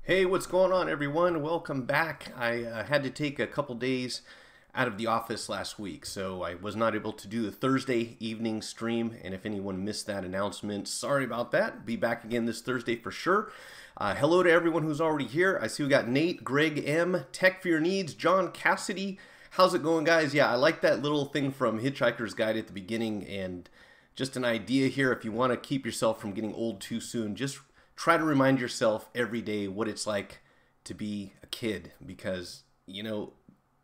Hey, what's going on, everyone? Welcome back. I had to take a couple days out of the office last week, so I was not able to do the Thursday evening stream. And if anyone missed that announcement, sorry about that. Be back again this Thursday for sure. Hello to everyone who's already here. I see we got Nate, Greg M, Tech for Your Needs, John Cassidy. How's it going, guys? Yeah, I like that little thing from Hitchhiker's Guide at the beginning, and just an idea here. If you want to keep yourself from getting old too soon, just try to remind yourself every day what it's like to be a kid, because, you know,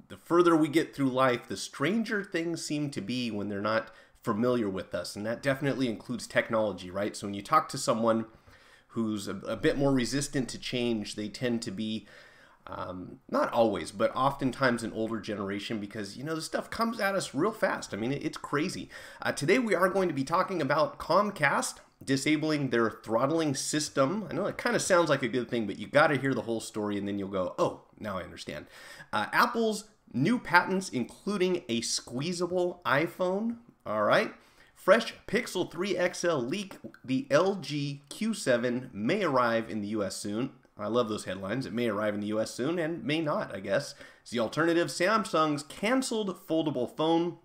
the further we get through life, the stranger things seem to be when they're not familiar with us. And that definitely includes technology, right? So when you talk to someone who's a bit more resistant to change, they tend to be, not always, but oftentimes an older generation, because, you know, this stuff comes at us real fast. I mean, it's crazy. Today we are going to be talking about Comcast disabling their throttling system. I know it kind of sounds like a good thing, but you got to hear the whole story and then you'll go, oh, now I understand. Apple's new patents, including a squeezable iPhone. All right. Fresh Pixel 3 XL leak. The LG Q7 may arrive in the US soon. I love those headlines. It may arrive in the US soon and may not, I guess. It's the alternative. Samsung's canceled foldable phone.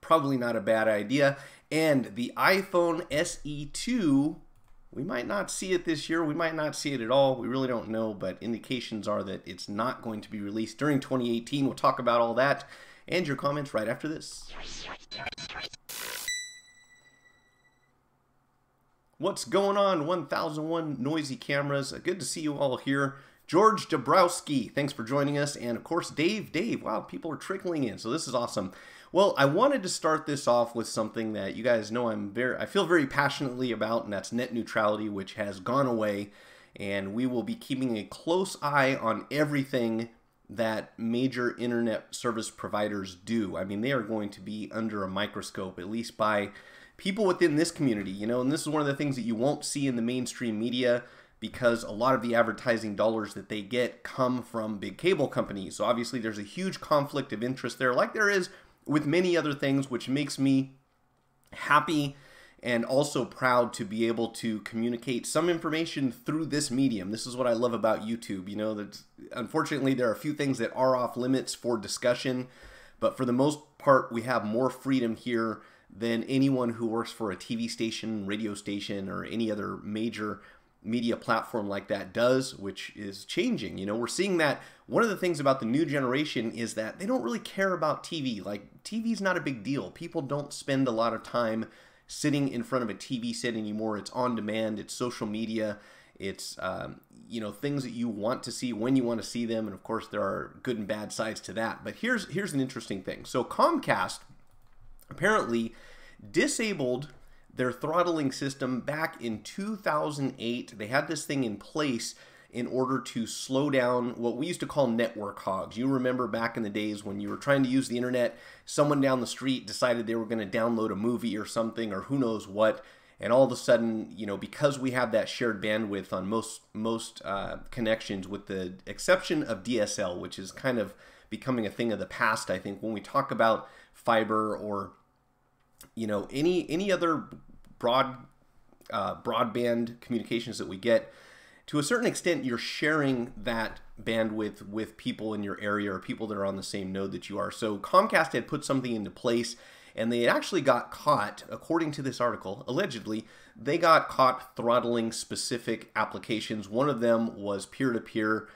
Probably not a bad idea. And the iPhone SE2, we might not see it this year. We might not see it at all. We really don't know, but indications are that it's not going to be released during 2018. We'll talk about all that and your comments right after this. What's going on, 1001 noisy cameras? Good to see you all here. George Dabrowski, thanks for joining us. And of course, Dave, wow, people are trickling in, so this is awesome. Well, I wanted to start this off with something that you guys know I feel very passionately about, and that's net neutrality, which has gone away. And we will be keeping a close eye on everything that major internet service providers do. I mean, they are going to be under a microscope, at least by people within this community, you know, and this is one of the things that you won't see in the mainstream media, because a lot of the advertising dollars that they get come from big cable companies. So obviously there's a huge conflict of interest there, like there is with many other things, which makes me happy and also proud to be able to communicate some information through this medium. This is what I love about YouTube. You know, that unfortunately there are a few things that are off limits for discussion, but for the most part we have more freedom here than anyone who works for a TV station, radio station, or any other major media platform like that does, which is changing. You know, we're seeing that one of the things about the new generation is that they don't really care about TV. Like, TV's not a big deal. People don't spend a lot of time sitting in front of a TV set anymore. It's on demand, it's social media, it's you know, things that you want to see when you want to see them, and of course there are good and bad sides to that. But here's an interesting thing. So Comcast apparently disabled their throttling system back in 2008. They had this thing in place in order to slow down what we used to call network hogs. You remember back in the days when you were trying to use the internet, someone down the street decided they were going to download a movie or something, or who knows what, and all of a sudden, you know, because we have that shared bandwidth on most connections, with the exception of DSL, which is kind of becoming a thing of the past, I think, when we talk about fiber or, you know, any other broadband communications that we get, to a certain extent you're sharing that bandwidth with people in your area or people that are on the same node that you are. So Comcast had put something into place, and they actually got caught, according to this article, allegedly, they got caught throttling specific applications. One of them was peer-to-peer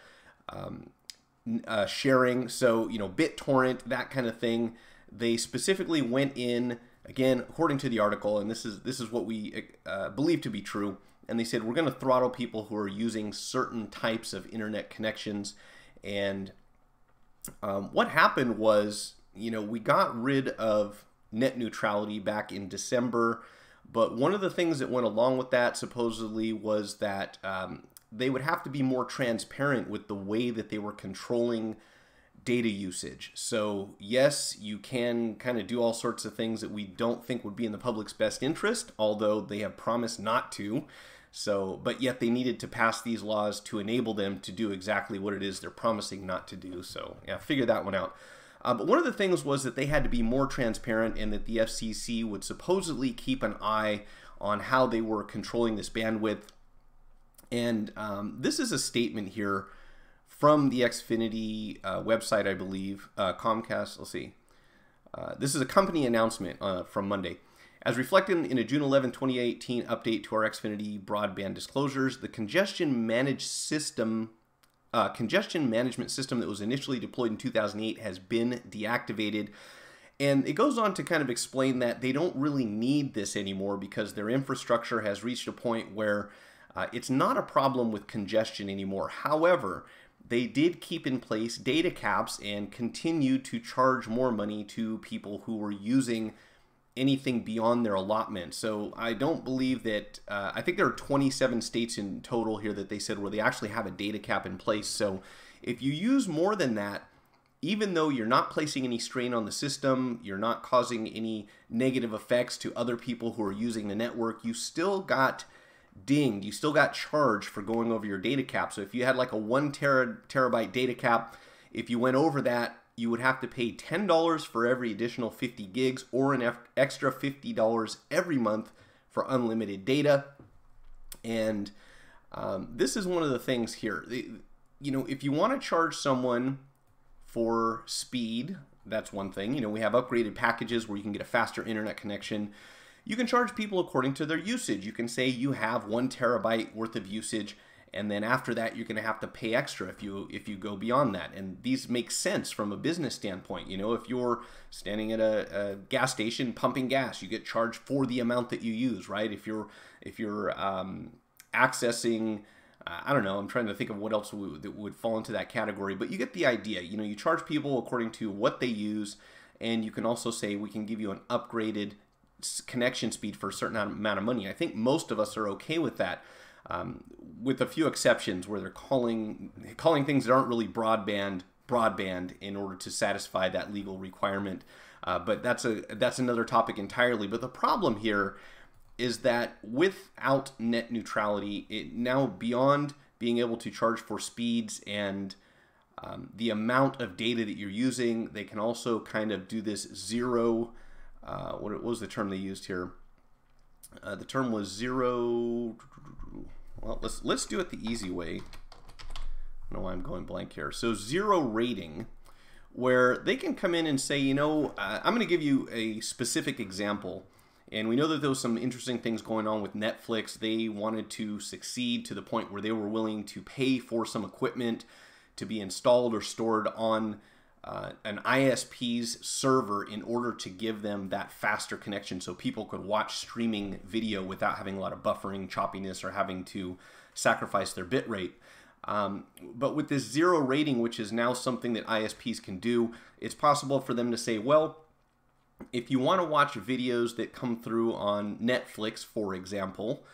sharing, so, you know, BitTorrent, that kind of thing. They specifically went in, again, according to the article, and this is what we believe to be true, and they said, we're going to throttle people who are using certain types of internet connections. And what happened was, you know, we got rid of net neutrality back in December, but one of the things that went along with that supposedly was that they would have to be more transparent with the way that they were controlling data usage. So yes, you can kind of do all sorts of things that we don't think would be in the public's best interest, although they have promised not to. So, but yet they needed to pass these laws to enable them to do exactly what it is they're promising not to do. So yeah, figure that one out. But one of the things was that they had to be more transparent, and that the FCC would supposedly keep an eye on how they were controlling this bandwidth. And this is a statement here from the Xfinity website, I believe, Comcast. Let's see. This is a company announcement from Monday. As reflected in a June 11, 2018 update to our Xfinity broadband disclosures, the congestion management system that was initially deployed in 2008 has been deactivated. And it goes on to kind of explain that they don't really need this anymore because their infrastructure has reached a point where it's not a problem with congestion anymore. However, they did keep in place data caps and continue to charge more money to people who were using anything beyond their allotment. So I don't believe that, I think there are 27 states in total here that they said where they actually have a data cap in place. So if you use more than that, even though you're not placing any strain on the system, you're not causing any negative effects to other people who are using the network, you still got dinged, you still got charged for going over your data cap. So if you had like a 1 terabyte data cap, if you went over that, you would have to pay $10 for every additional 50 gigs or an extra $50 every month for unlimited data. And this is one of the things here. You know, if you want to charge someone for speed, that's one thing. You know, we have upgraded packages where you can get a faster internet connection. You can charge people according to their usage. You can say you have 1 terabyte worth of usage, and then after that you're going to have to pay extra if you go beyond that. And these make sense from a business standpoint. You know, if you're standing at a gas station pumping gas, you get charged for the amount that you use, right? If you're accessing, I don't know, I'm trying to think of what else would fall into that category, but you get the idea. You know, you charge people according to what they use, and you can also say we can give you an upgraded connection speed for a certain amount of money. I think most of us are okay with that, with a few exceptions where they're calling things that aren't really broadband in order to satisfy that legal requirement. But that's another topic entirely. But the problem here is that without net neutrality, it now beyond being able to charge for speeds and the amount of data that you're using, they can also kind of do this zero. What was the term they used here? The term was zero. Well, let's do it the easy way. I don't know why I'm going blank here. So zero rating, where they can come in and say, you know, I'm going to give you a specific example. And we know that there was some interesting things going on with Netflix. They wanted to succeed to the point where they were willing to pay for some equipment to be installed or stored on an ISP's server in order to give them that faster connection so people could watch streaming video without having a lot of buffering, choppiness, or having to sacrifice their bit rate. But with this zero rating, which is now something that ISPs can do, it's possible for them to say, well, if you want to watch videos that come through on Netflix, for example,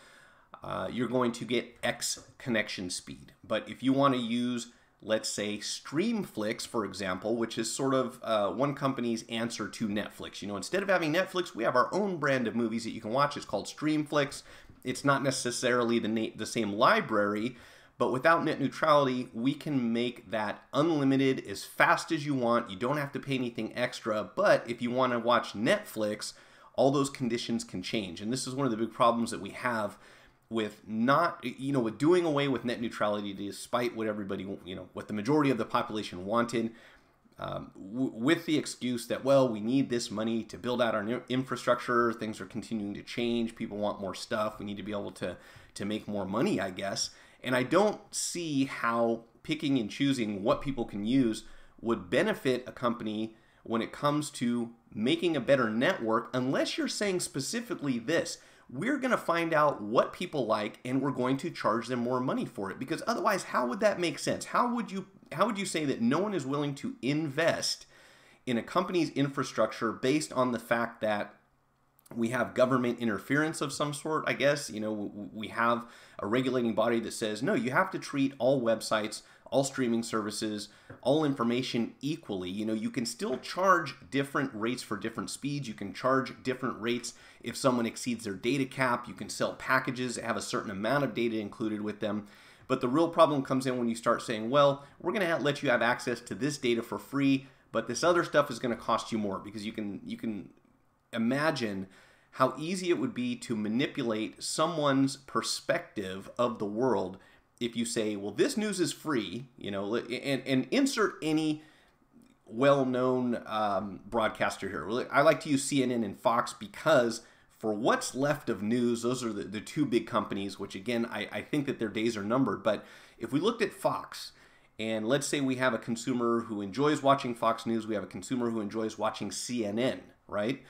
you're going to get X connection speed. But if you want to use, let's say, Streamflix, for example, which is sort of one company's answer to Netflix. You know, instead of having Netflix, we have our own brand of movies that you can watch. It's called Streamflix. It's not necessarily the same library, but without net neutrality, we can make that unlimited as fast as you want. You don't have to pay anything extra. But if you want to watch Netflix, all those conditions can change. And this is one of the big problems that we have with with doing away with net neutrality, despite what everybody, what the majority of the population wanted, with the excuse that, well, we need this money to build out our infrastructure. Things are continuing to change. People want more stuff. We need to be able to make more money, I guess. And I don't see how picking and choosing what people can use would benefit a company when it comes to making a better network, unless you're saying specifically this: we're going to find out what people like and we're going to charge them more money for it. Because otherwise, how would that make sense? How would you say that no one is willing to invest in a company's infrastructure based on the fact that we have government interference of some sort, I guess? We have a regulating body that says, no, you have to treat all websites, all streaming services, all information equally. You can still charge different rates for different speeds. You can charge different rates if someone exceeds their data cap. You can sell packages that have a certain amount of data included with them. But the real problem comes in when you start saying, well, we're going to let you have access to this data for free, but this other stuff is going to cost you more. Because you can imagine how easy it would be to manipulate someone's perspective of the world if you say, well, this news is free, you know, and insert any well-known broadcaster here. I like to use CNN and Fox because for what's left of news, those are the two big companies, which again, I think that their days are numbered. But if we looked at Fox, and let's say we have a consumer who enjoys watching Fox News, we have a consumer who enjoys watching CNN, right?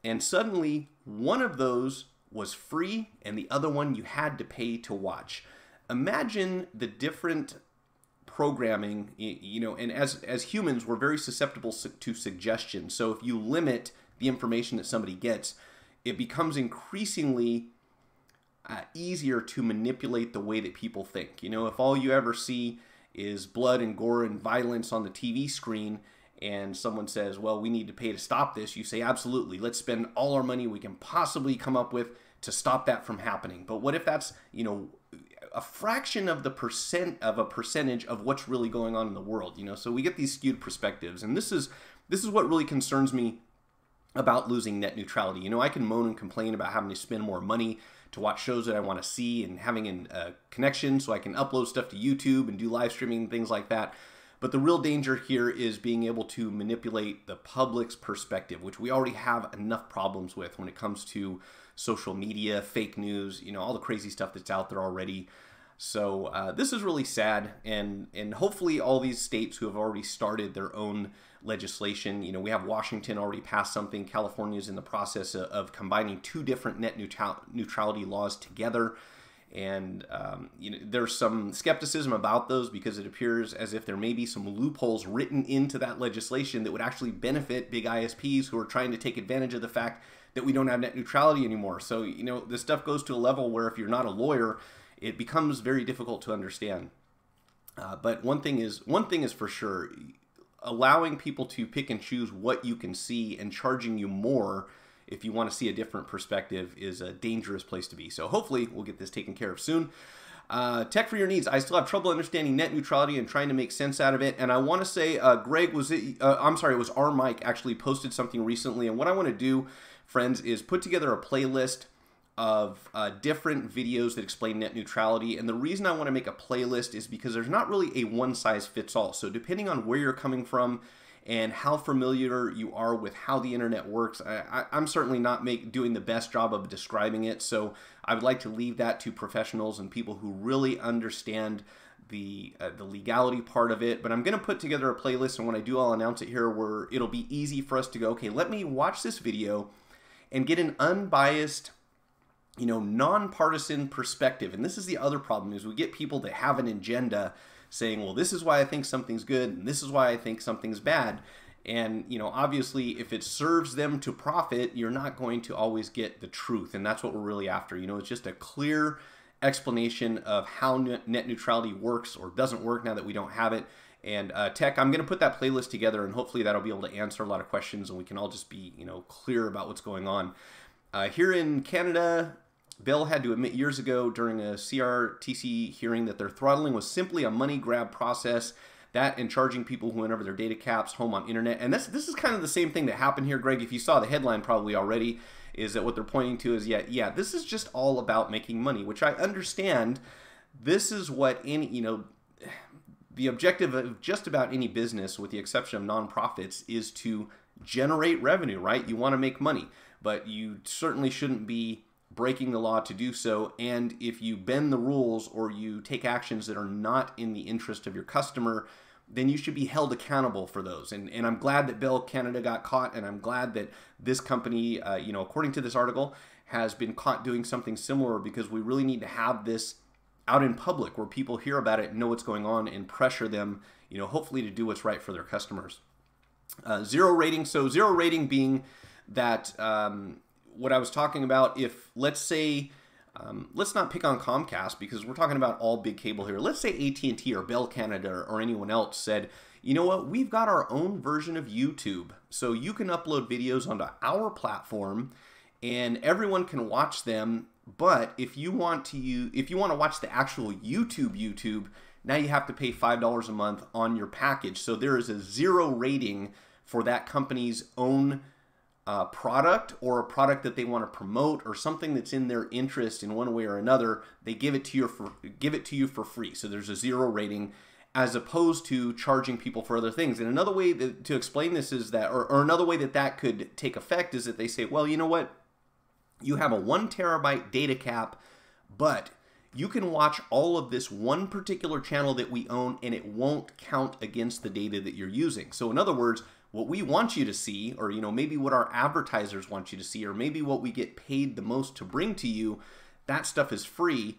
And suddenly one of those was free and the other one you had to pay to watch. Imagine the different programming, you know, and as humans, we're very susceptible to suggestion. So if you limit the information that somebody gets, it becomes increasingly easier to manipulate the way that people think. You know, if all you ever see is blood and gore and violence on the TV screen, and someone says, well, we need to pay to stop this, you say, absolutely, let's spend all our money we can possibly come up with to stop that from happening. But what if that's, you know, a fraction of the percentage of what's really going on in the world, you know? So we get these skewed perspectives, and this is what really concerns me about losing net neutrality. You know, I can moan and complain about having to spend more money to watch shows that I want to see and having a connection so I can upload stuff to YouTube and do live streaming and things like that. But the real danger here is being able to manipulate the public's perspective, which we already have enough problems with when it comes to social media, fake news, you know, all the crazy stuff that's out there already. So this is really sad, and hopefully all these states who have already started their own legislation, you know, we have Washington already passed something, California is in the process of combining two different net neutrality laws together, and you know, there's some skepticism about those because it appears as if there may be some loopholes written into that legislation that would actually benefit big ISPs who are trying to take advantage of the fact that we don't have net neutrality anymore. So, you know, this stuff goes to a level where if you're not a lawyer, it becomes very difficult to understand. But one thing is for sure, allowing people to pick and choose what you can see and charging you more if you want to see a different perspective is a dangerous place to be. So hopefully we'll get this taken care of soon. Tech for your needs. I still have trouble understanding net neutrality and trying to make sense out of it. And I want to say, Greg, it was our Mike actually posted something recently. And what I want to do, friends, is put together a playlist of different videos that explain net neutrality. And the reason I want to make a playlist is because there's not really a one-size-fits-all. So depending on where you're coming from and how familiar you are with how the internet works, I'm certainly not doing the best job of describing it. So I would like to leave that to professionals and people who really understand the legality part of it. But I'm going to put together a playlist, and when I do, I'll announce it here, where it'll be easy for us to go, okay, let me watch this video and get an unbiased, you know, nonpartisan perspective. And this is the other problem, is we get people that have an agenda saying, well, this is why I think something's good and this is why I think something's bad. And, you know, obviously if it serves them to profit, you're not going to always get the truth. And that's what we're really after. You know, it's just a clear explanation of how net neutrality works or doesn't work now that we don't have it. And Tech, I'm going to put that playlist together, and hopefully that'll be able to answer a lot of questions, and we can all just be, you know, clear about what's going on. Here in Canada, Bell had to admit years ago during a CRTC hearing that their throttling was simply a money grab process, that and charging people who went over their data caps home on internet. And this is kind of the same thing that happened here, Greg. If you saw the headline probably already, is that what they're pointing to is, yeah, this is just all about making money, which I understand. This is what any, you know, the objective of just about any business, with the exception of nonprofits, is to generate revenue, right? You want to make money, but you certainly shouldn't be breaking the law to do so. And if you bend the rules or you take actions that are not in the interest of your customer, then you should be held accountable for those. And I'm glad that Bell Canada got caught, and I'm glad that this company, you know, according to this article, has been caught doing something similar, because we really need to have this out in public where people hear about it, know what's going on, and pressure them, you know, hopefully to do what's right for their customers. Zero rating. So zero rating being that what I was talking about, if let's say, let's not pick on Comcast because we're talking about all big cable here. Let's say AT&T or Bell Canada or anyone else said, you know what, we've got our own version of YouTube. So you can upload videos onto our platform and everyone can watch them. But if you want to watch the actual YouTube, now you have to pay $5 a month on your package. So there is a zero rating for that company's own product or a product that they want to promote or something that's in their interest in one way or another, they give it to you for free. So there's a 0 rating, as opposed to charging people for other things. And another way to explain this is that, or another way that could take effect is that they say, well, you know what? You have a 1 terabyte data cap, but you can watch all of this one particular channel that we own and it won't count against the data that you're using. So in other words, what we want you to see, or maybe what our advertisers want you to see, or maybe what we get paid the most to bring to you, that stuff is free,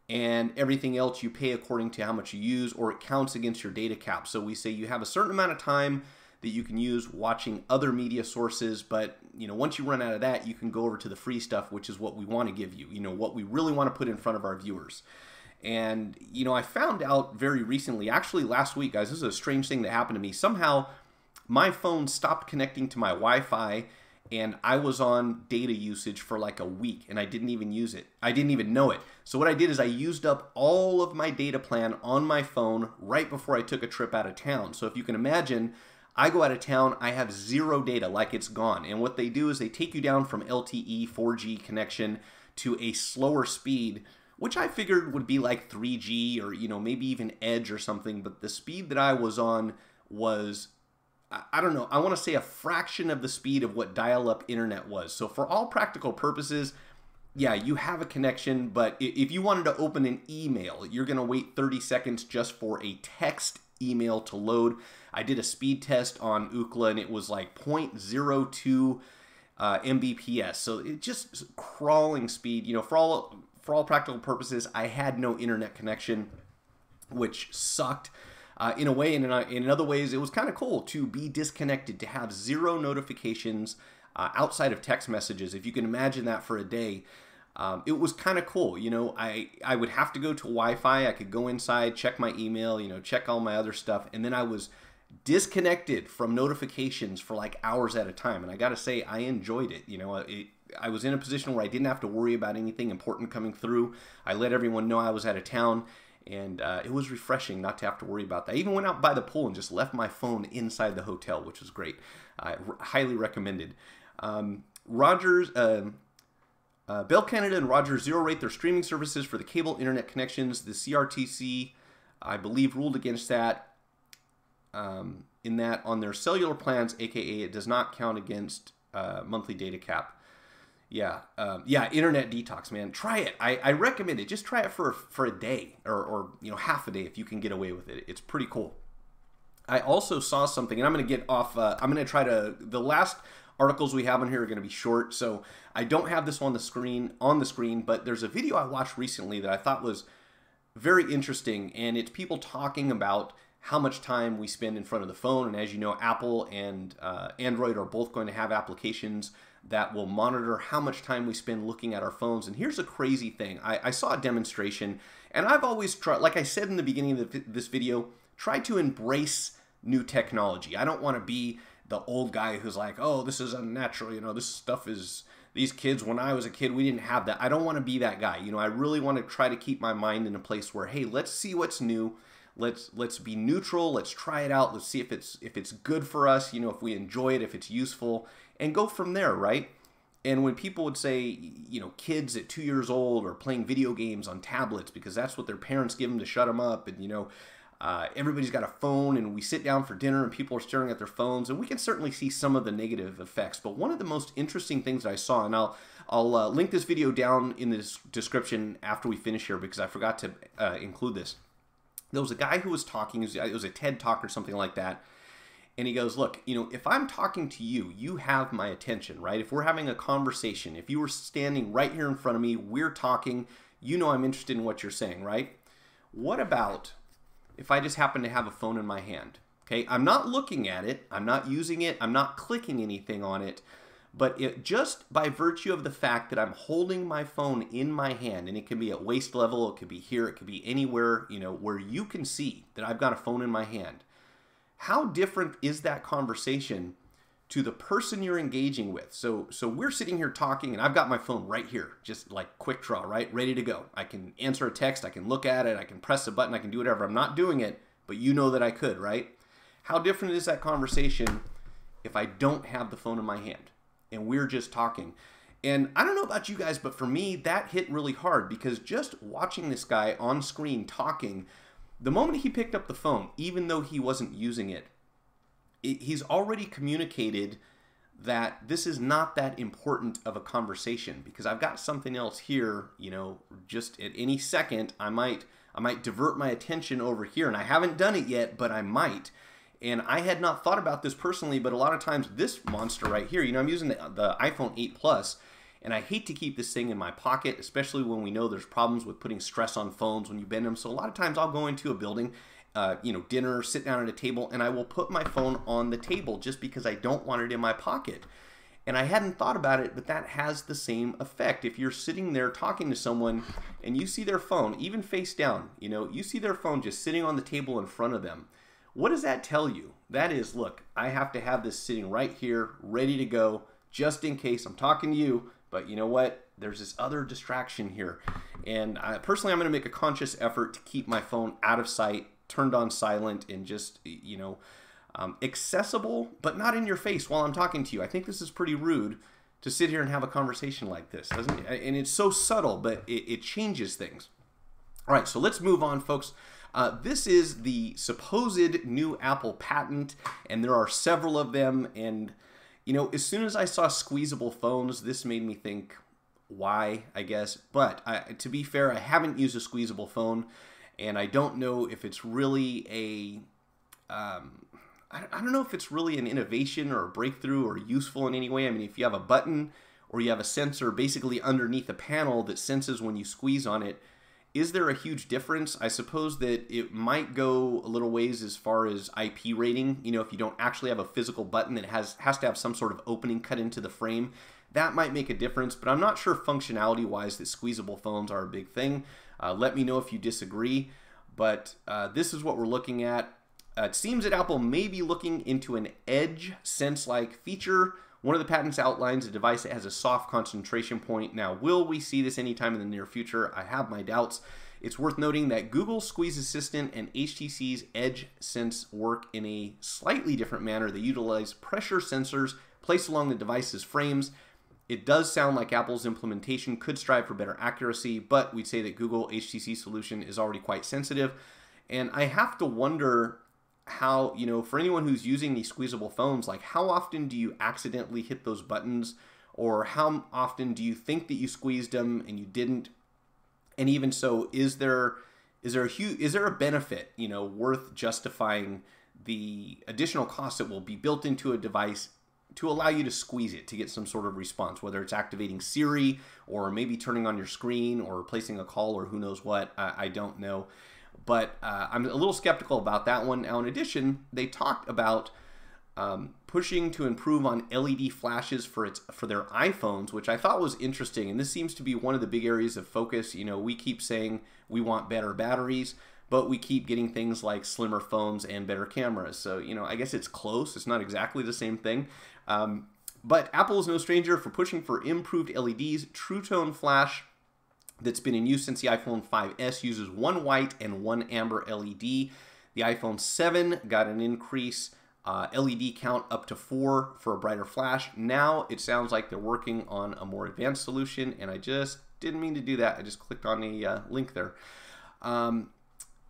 and everything else you pay according to how much you use, or it counts against your data cap. So we say you have a certain amount of time that you can use watching other media sources, but once you run out of that, you can go over to the free stuff, which is what we want to give you, what we really want to put in front of our viewers. And I found out very recently, actually last week, guys, this is a strange thing that happened to me. Somehow my phone stopped connecting to my Wi-Fi, and I was on data usage for like a week, and I didn't even use it. I didn't even know it. So what I did is I used up all of my data plan on my phone right before I took a trip out of town. So if you can imagine, I go out of town, I have 0 data, like it's gone. And what they do is they take you down from LTE 4G connection to a slower speed, which I figured would be like 3G or maybe even Edge or something. But the speed that I was on was, I don't know, I want to say a fraction of the speed of what dial-up internet was. So for all practical purposes, yeah, you have a connection, but if you wanted to open an email, you're going to wait 30 seconds just for a text email to load. I did a speed test on Ookla, and it was like 0.02 Mbps. So it just crawling speed. For all practical purposes, I had no internet connection, which sucked. In a way, and in other ways, it was kind of cool to be disconnected, to have 0 notifications outside of text messages. If you can imagine that for a day, it was kind of cool. I would have to go to Wi-Fi. I could go inside, check my email, check all my other stuff, and then I was disconnected from notifications for like hours at a time. And I got to say, I enjoyed it. I was in a position where I didn't have to worry about anything important coming through. I let everyone know I was out of town. And it was refreshing not to have to worry about that. I even went out by the pool and just left my phone inside the hotel, which was great. Highly recommended. Bell Canada and Rogers 0 rate their streaming services for the cable internet connections. The CRTC, I believe, ruled against that in that on their cellular plans, aka it does not count against monthly data cap. Yeah, internet detox, man. Try it. I recommend it. Just try it for a day or half a day if you can get away with it. It's pretty cool. I also saw something, and I'm going to get off. I'm going to try to. The last articles we have on here are going to be short, so I don't have this on the screen. But there's a video I watched recently that I thought was very interesting, and it's people talking about how much time we spend in front of the phone. And as you know, Apple and Android are both going to have applications that will monitor how much time we spend looking at our phones. And here's a crazy thing. I saw a demonstration, and I've always tried, like I said in the beginning of this video, try to embrace new technology. I don't want to be the old guy who's like, oh, this is unnatural. This stuff is, these kids, when I was a kid, we didn't have that. I don't want to be that guy. I really want to try to keep my mind in a place where, hey, let's see what's new. Let's be neutral. Let's try it out. Let's see if it's good for us, if we enjoy it, if it's useful, and go from there, right? And when people would say, kids at 2 years old are playing video games on tablets because that's what their parents give them to shut them up, and everybody's got a phone, and we sit down for dinner and people are staring at their phones, and we can certainly see some of the negative effects. But one of the most interesting things that I saw, and I'll link this video down in the description after we finish here because I forgot to include this. There was a guy who was talking, it was a TED Talk or something like that, and he goes, look, if I'm talking to you, you have my attention, right? If we're having a conversation, if you were standing right here in front of me, we're talking, I'm interested in what you're saying, right? What about if I just happen to have a phone in my hand? Okay, I'm not looking at it, I'm not using it, I'm not clicking anything on it, but just by virtue of the fact that I'm holding my phone in my hand, and it can be at waist level, it could be here, it could be anywhere, where you can see that I've got a phone in my hand. How different is that conversation to the person you're engaging with? So we're sitting here talking, and I've got my phone right here, just like quick draw, right? Ready to go. I can answer a text, I can look at it, I can press a button, I can do whatever. I'm not doing it, but you know that I could, right? How different is that conversation if I don't have the phone in my hand? and we're just talking. And I don't know about you guys, but for me, that hit really hard because just watching this guy on screen talking, the moment he picked up the phone, even though he wasn't using it, he's already communicated that this is not that important of a conversation because I've got something else here, you know, just at any second, I might divert my attention over here, and I haven't done it yet, but I might. And I had not thought about this personally, but a lot of times this monster right here, you know, I'm using the iPhone 8 Plus, and I hate to keep this thing in my pocket, especially when we know there's problems with putting stress on phones when you bend them. So a lot of times I'll go into a building, you know, dinner, sit down at a table, and I will put my phone on the table just because I don't want it in my pocket. And I hadn't thought about it, but that has the same effect. If you're sitting there talking to someone and you see their phone, even face down, you know, you see their phone just sitting on the table in front of them. What does that tell you? That is, look, I have to have this sitting right here, ready to go, just in case I'm talking to you. But you know what? There's this other distraction here. And personally, I'm going to make a conscious effort to keep my phone out of sight, turned on silent, and just, you know, accessible, but not in your face while I'm talking to you. I think this is pretty rude to sit here and have a conversation like this, doesn't it? And it's so subtle, but it changes things. All right, so let's move on, folks. This is the supposed new Apple patent, and there are several of them. And, you know, as soon as I saw squeezable phones, this made me think, why, I guess. But to be fair, I haven't used a squeezable phone, and I don't know if it's really a... I don't know if it's really an innovation or a breakthrough or useful in any way. I mean, if you have a button or you have a sensor basically underneath a panel that senses when you squeeze on it, is there a huge difference? I suppose that it might go a little ways as far as IP rating. You know, if you don't actually have a physical button that has to have some sort of opening cut into the frame, that might make a difference. But I'm not sure functionality-wise that squeezable phones are a big thing. Let me know if you disagree. But this is what we're looking at. It seems that Apple may be looking into an edge sense-like feature. One of the patents outlines a device that has a soft concentration point. Now, will we see this anytime in the near future? I have my doubts. It's worth noting that Google's Squeeze Assistant and HTC's Edge Sense work in a slightly different manner. They utilize pressure sensors placed along the device's frames. It does sound like Apple's implementation could strive for better accuracy, but we'd say that Google HTC solution is already quite sensitive. And I have to wonder how, you know, for anyone who's using these squeezable phones, like how often do you accidentally hit those buttons, or how often do you think that you squeezed them and you didn't? And even so, is there a benefit, you know, worth justifying the additional cost that will be built into a device to allow you to squeeze it to get some sort of response, whether it's activating Siri or maybe turning on your screen or placing a call or who knows what? I don't know. But I'm a little skeptical about that one. Now, in addition, they talked about pushing to improve on LED flashes for their iPhones, which I thought was interesting. And this seems to be one of the big areas of focus. You know, we keep saying we want better batteries, but we keep getting things like slimmer phones and better cameras. So, you know, I guess it's close. It's not exactly the same thing. But Apple is no stranger for pushing for improved LEDs. True Tone Flash, that's been in use since the iPhone 5S, uses one white and one amber LED. The iPhone 7 got an increase LED count up to 4 for a brighter flash. Now it sounds like they're working on a more advanced solution, and I just didn't mean to do that. I just clicked on a link there.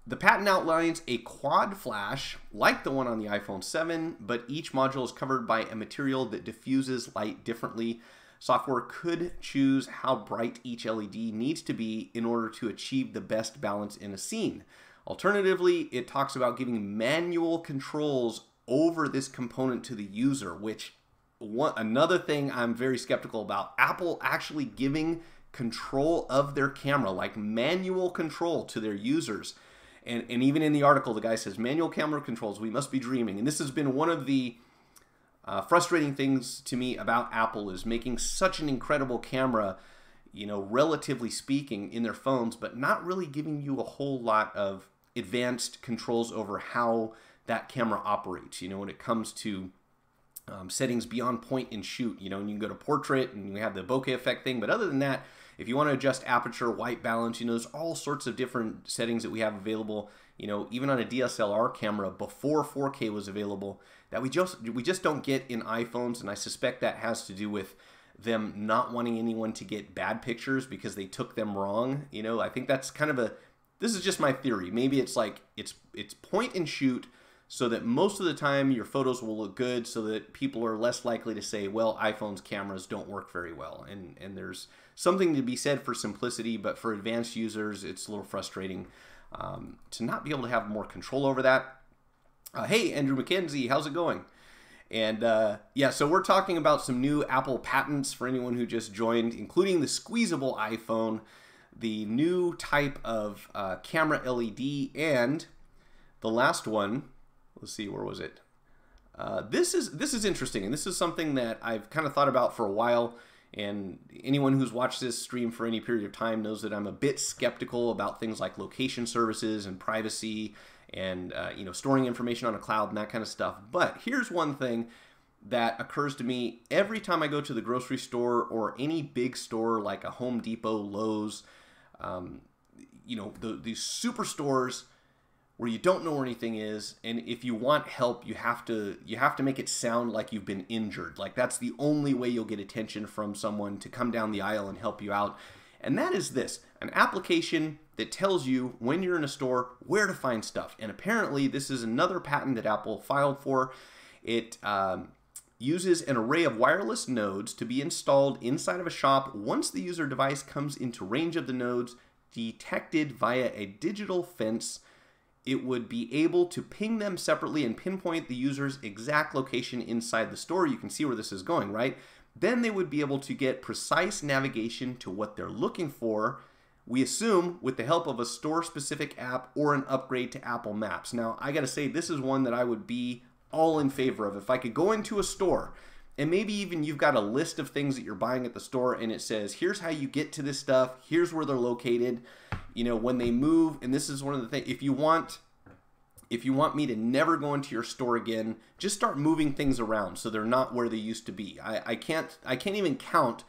The patent outlines a quad flash like the one on the iPhone 7, but each module is covered by a material that diffuses light differently. Software could choose how bright each LED needs to be in order to achieve the best balance in a scene. Alternatively, it talks about giving manual controls over this component to the user, which another thing I'm very skeptical about. Apple actually giving control of their camera, like manual control to their users. And even in the article, the guy says, manual camera controls, we must be dreaming. And this has been one of the frustrating things to me about Apple, is making such an incredible camera, you know, relatively speaking, in their phones, but not really giving you a whole lot of advanced controls over how that camera operates, you know, when it comes to settings beyond point and shoot, you know, and you can go to portrait and you have the bokeh effect thing. But other than that, If you want to adjust aperture, white balance, you know, there's all sorts of different settings that we have available, you know, even on a DSLR camera before 4K was available, that we just don't get in iPhones. And I suspect that has to do with them not wanting anyone to get bad pictures because they took them wrong. You know, I think that's kind of this is just my theory. Maybe it's like, it's point and shoot, so that most of the time your photos will look good, so that people are less likely to say, well, iPhone's cameras don't work very well. And there's something to be said for simplicity, but for advanced users, it's a little frustrating to not be able to have more control over that. Hey, Andrew McKenzie, how's it going? And yeah, so we're talking about some new Apple patents for anyone who just joined, including the squeezable iPhone, the new type of camera LED, and the last one. Let's see, where was it? This is interesting, and this is something that I've kind of thought about for a while. And anyone who's watched this stream for any period of time knows that I'm a bit skeptical about things like location services and privacy and you know, storing information on a cloud and that kind of stuff. But here's one thing that occurs to me every time I go to the grocery store or any big store like a Home Depot, Lowe's, you know, these superstores where you don't know where anything is, and if you want help, you have to make it sound like you've been injured. Like that's the only way you'll get attention from someone to come down the aisle and help you out. And that is this, an application that tells you when you're in a store where to find stuff. And apparently this is another patent that Apple filed for. It uses an array of wireless nodes to be installed inside of a shop once the user device comes into range of the nodes, detected via a digital fence. It would be able to ping them separately and pinpoint the user's exact location inside the store. You can see where this is going, right? Then they would be able to get precise navigation to what they're looking for, we assume with the help of a store-specific app or an upgrade to Apple Maps. Now, I gotta say, this is one that I would be all in favor of. If I could go into a store, and maybe even you've got a list of things that you're buying at the store, and it says, here's how you get to this stuff, here's where they're located, you know, when they move. And this is one of the things, if you want me to never go into your store again, just start moving things around so they're not where they used to be. I can't even count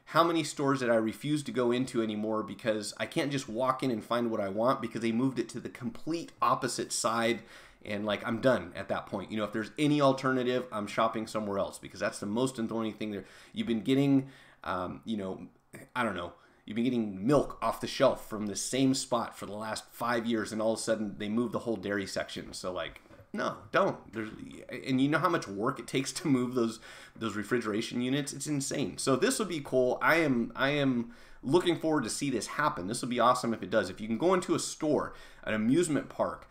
how many stores that I refuse to go into anymore because I can't just walk in and find what I want because they moved it to the complete opposite side. And like, I'm done at that point. You know, if there's any alternative, I'm shopping somewhere else because that's the most annoying thing there. You've been getting, you know, I don't know, you've been getting milk off the shelf from the same spot for the last 5 years, and all of a sudden they move the whole dairy section. So like, no, don't. And you know how much work it takes to move those refrigeration units? It's insane. So this would be cool. I am looking forward to see this happen. This would be awesome if it does. If you can go into a store, an amusement park,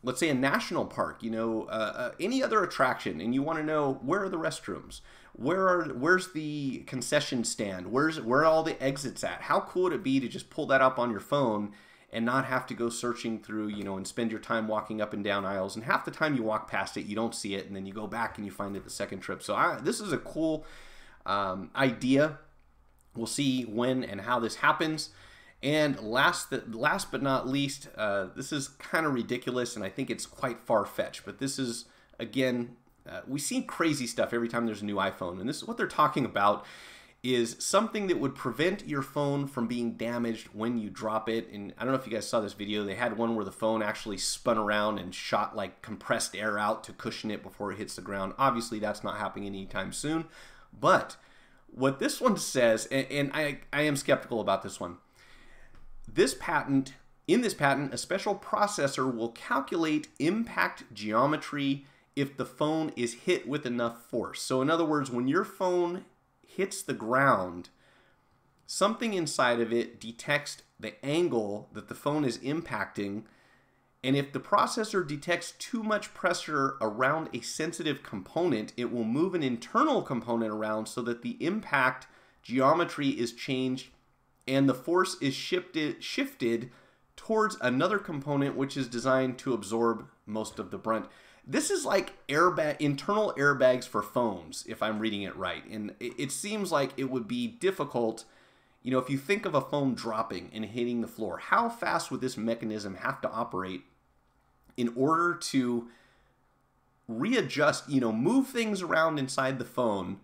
let's say a national park, you know, any other attraction, and you want to know where are the restrooms, where's the concession stand, where are all the exits at? How cool would it be to just pull that up on your phone and not have to go searching through, you know, and spend your time walking up and down aisles, and half the time you walk past it, you don't see it, and then you go back and you find it the second trip. So this is a cool idea. We'll see when and how this happens. And last but not least, this is kind of ridiculous, and I think it's quite far-fetched, but this is, again, we see crazy stuff every time there's a new iPhone, and this is what they're talking about is something that would prevent your phone from being damaged when you drop it. And I don't know if you guys saw this video. They had one where the phone actually spun around and shot like compressed air out to cushion it before it hits the ground. Obviously, that's not happening anytime soon, but what this one says, and I am skeptical about this one, in this patent, a special processor will calculate impact geometry if the phone is hit with enough force. So in other words, when your phone hits the ground, something inside of it detects the angle that the phone is impacting, and if the processor detects too much pressure around a sensitive component, it will move an internal component around so that the impact geometry is changed and the force is shifted towards another component which is designed to absorb most of the brunt. This is like internal airbags for phones, if I'm reading it right. And it seems like it would be difficult, you know, if you think of a phone dropping and hitting the floor, how fast would this mechanism have to operate in order to readjust, you know, move things around inside the phone,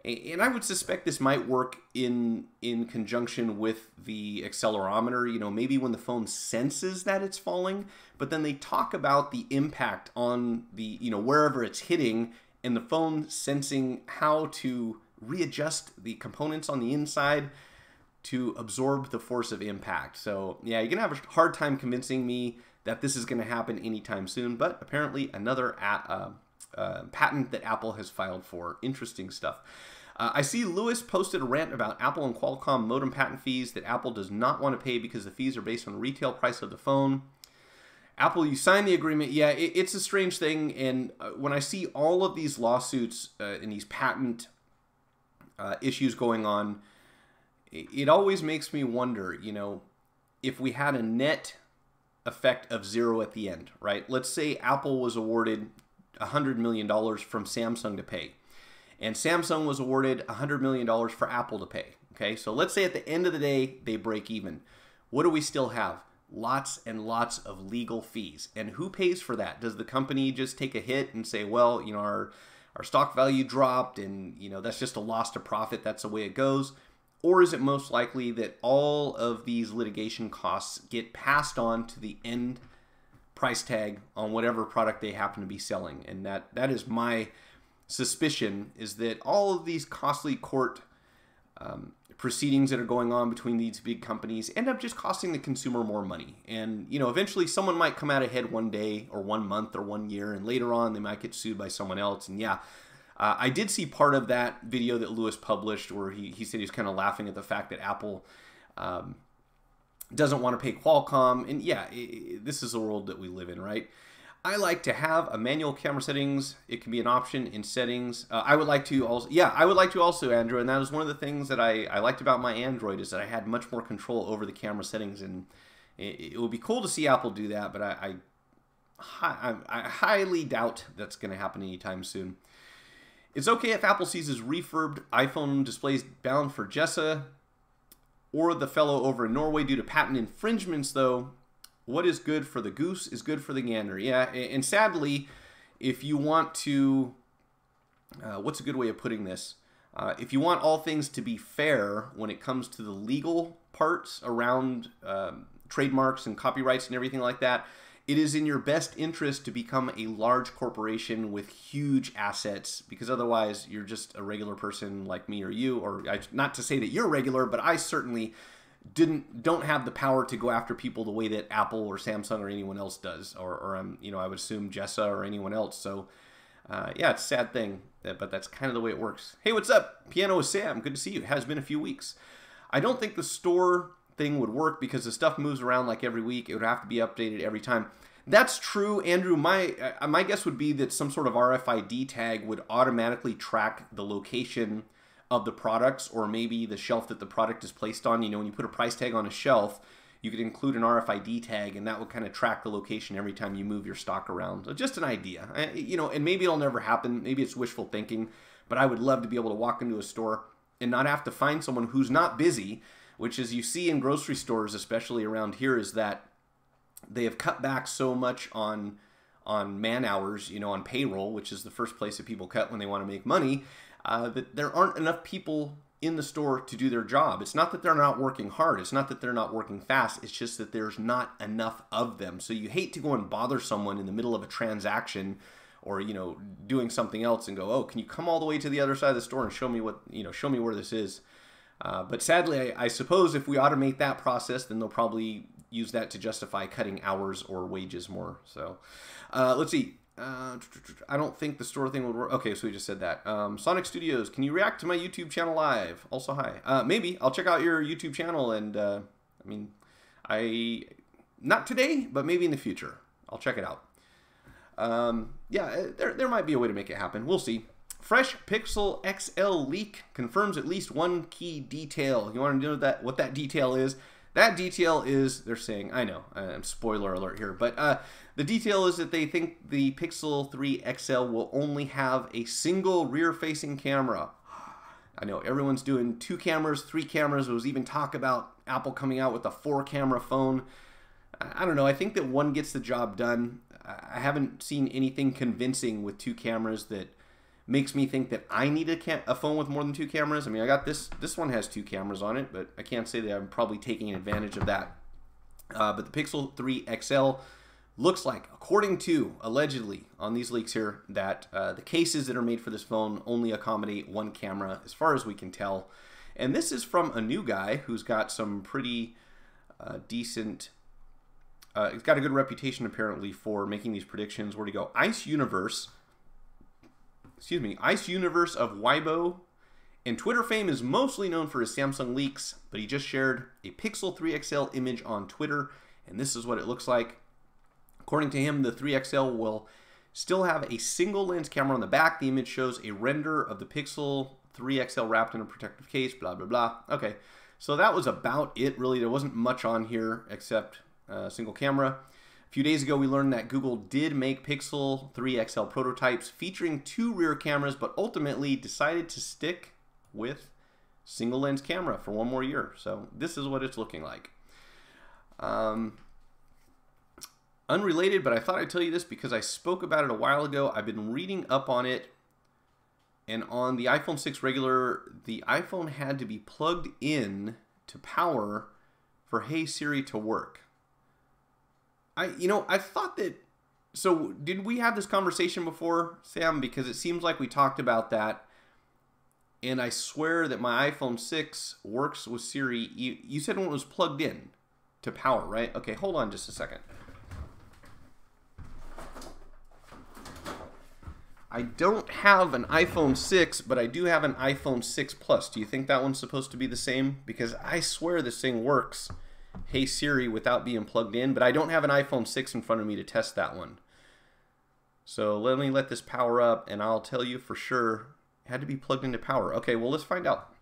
And I would suspect this might work in conjunction with the accelerometer, you know, maybe when the phone senses that it's falling, but then they talk about the impact on the, you know, wherever it's hitting, and the phone sensing how to readjust the components on the inside to absorb the force of impact. So yeah, you're gonna have a hard time convincing me that this is gonna happen anytime soon, but apparently another patent that Apple has filed for. Interesting stuff. I see Lewis posted a rant about Apple and Qualcomm modem patent fees that Apple does not want to pay because the fees are based on the retail price of the phone. Apple, you signed the agreement. Yeah, it's a strange thing. And when I see all of these lawsuits and these patent issues going on, it always makes me wonder, you know, if we had a net effect of zero at the end, right? Let's say Apple was awarded $100 million from Samsung to pay, and Samsung was awarded $100 million for Apple to pay. Okay, so let's say at the end of the day, they break even. What do we still have? Lots and lots of legal fees. And who pays for that? Does the company just take a hit and say, well, you know, our stock value dropped and, you know, that's just a loss to profit. That's the way it goes. Or is it most likely that all of these litigation costs get passed on to the end price tag on whatever product they happen to be selling? And that is my suspicion, is that all of these costly court proceedings that are going on between these big companies end up just costing the consumer more money. And, you know, eventually someone might come out ahead one day or 1 month or 1 year, and later on they might get sued by someone else. And yeah, I did see part of that video that Lewis published where he said he's kind of laughing at the fact that Apple doesn't want to pay Qualcomm. And yeah, this is the world that we live in, right? I like to have a manual camera settings. It can be an option in settings. I would like to also, Andrew, and that was one of the things that I liked about my Android, is that I had much more control over the camera settings, and it would be cool to see Apple do that, but I highly doubt that's going to happen anytime soon. It's okay if Apple seizes refurbed iPhone displays bound for Jessa or the fellow over in Norway due to patent infringements, though. What is good for the goose is good for the gander. Yeah, and sadly, if you want to, what's a good way of putting this? If you want all things to be fair when it comes to the legal parts around trademarks and copyrights and everything like that, it is in your best interest to become a large corporation with huge assets, because otherwise you're just a regular person like me or you, or not to say that you're regular, but I certainly don't have the power to go after people the way that Apple or Samsung or anyone else does, or you know, I would assume Jessa or anyone else. So yeah, it's a sad thing, but that's kind of the way it works. Hey, what's up? Piano with Sam. Good to see you. It has been a few weeks. I don't think the store thing would work because the stuff moves around like every week. It would have to be updated every time. That's true, Andrew. My guess would be that some sort of RFID tag would automatically track the location of the products, or maybe the shelf that the product is placed on. You know, when you put a price tag on a shelf, you could include an RFID tag, and that would kind of track the location every time you move your stock around. So just an idea, you know, and maybe it'll never happen. Maybe it's wishful thinking, but I would love to be able to walk into a store and not have to find someone who's not busy, which, as you see in grocery stores, especially around here, is that they have cut back so much on man hours, you know, on payroll, which is the first place that people cut when they want to make money, that there aren't enough people in the store to do their job. It's not that they're not working hard. It's not that they're not working fast. It's just that there's not enough of them. So you hate to go and bother someone in the middle of a transaction, or, you know, doing something else, and go, oh, can you come all the way to the other side of the store and show me what, you know, show me where this is. But sadly, I suppose if we automate that process, then they'll probably use that to justify cutting hours or wages more. So let's see. I don't think the store thing would work. Okay, so we just said that. Sonic Studios, can you react to my YouTube channel live? Also, hi. Maybe. I'll check out your YouTube channel, and I mean, not today, but maybe in the future. I'll check it out. Yeah, there might be a way to make it happen. We'll see. Fresh Pixel XL leak confirms at least one key detail. You want to know what that detail is? That detail is, they're saying, I know, spoiler alert here, but the detail is that they think the Pixel 3 XL will only have a single rear-facing camera. I know, everyone's doing 2 cameras, 3 cameras. There was even talk about Apple coming out with a 4-camera phone. I don't know, I think that one gets the job done. I haven't seen anything convincing with 2 cameras that makes me think that I need a phone with more than 2 cameras. I mean, I got this one has 2 cameras on it, but I can't say that I'm probably taking advantage of that. But the Pixel 3 XL looks like, according to, allegedly, on these leaks here, that the cases that are made for this phone only accommodate 1 camera, as far as we can tell. And this is from a new guy who's got some pretty decent... he's got a good reputation, apparently, for making these predictions. Where'd he go? Ice Universe of Weibo. And Twitter fame is mostly known for his Samsung leaks, but he just shared a Pixel 3 XL image on Twitter, and this is what it looks like. According to him, the 3 XL will still have a single lens camera on the back. The image shows a render of the Pixel 3 XL wrapped in a protective case, blah, blah, blah. Okay, so that was about it, really. There wasn't much on here except a single camera. A few days ago, we learned that Google did make Pixel 3 XL prototypes featuring 2 rear cameras, but ultimately decided to stick with single lens camera for 1 more year. So this is what it's looking like. Unrelated, but I thought I'd tell you this because I spoke about it a while ago. I've been reading up on it, and on the iPhone 6 regular, the iPhone had to be plugged in to power for Hey Siri to work. I thought that, so did we have this conversation before, Sam? Because it seems like we talked about that, and I swear that my iPhone 6 works with Siri. You said when it was plugged in to power, right? Okay, hold on just a second. I don't have an iPhone 6, but I do have an iPhone 6 Plus. Do you think that one's supposed to be the same? Because I swear this thing works, Hey Siri, without being plugged in, but I don't have an iPhone 6 in front of me to test that one. So let me let this power up, and I'll tell you for sure it had to be plugged into power. Okay, well, let's find out.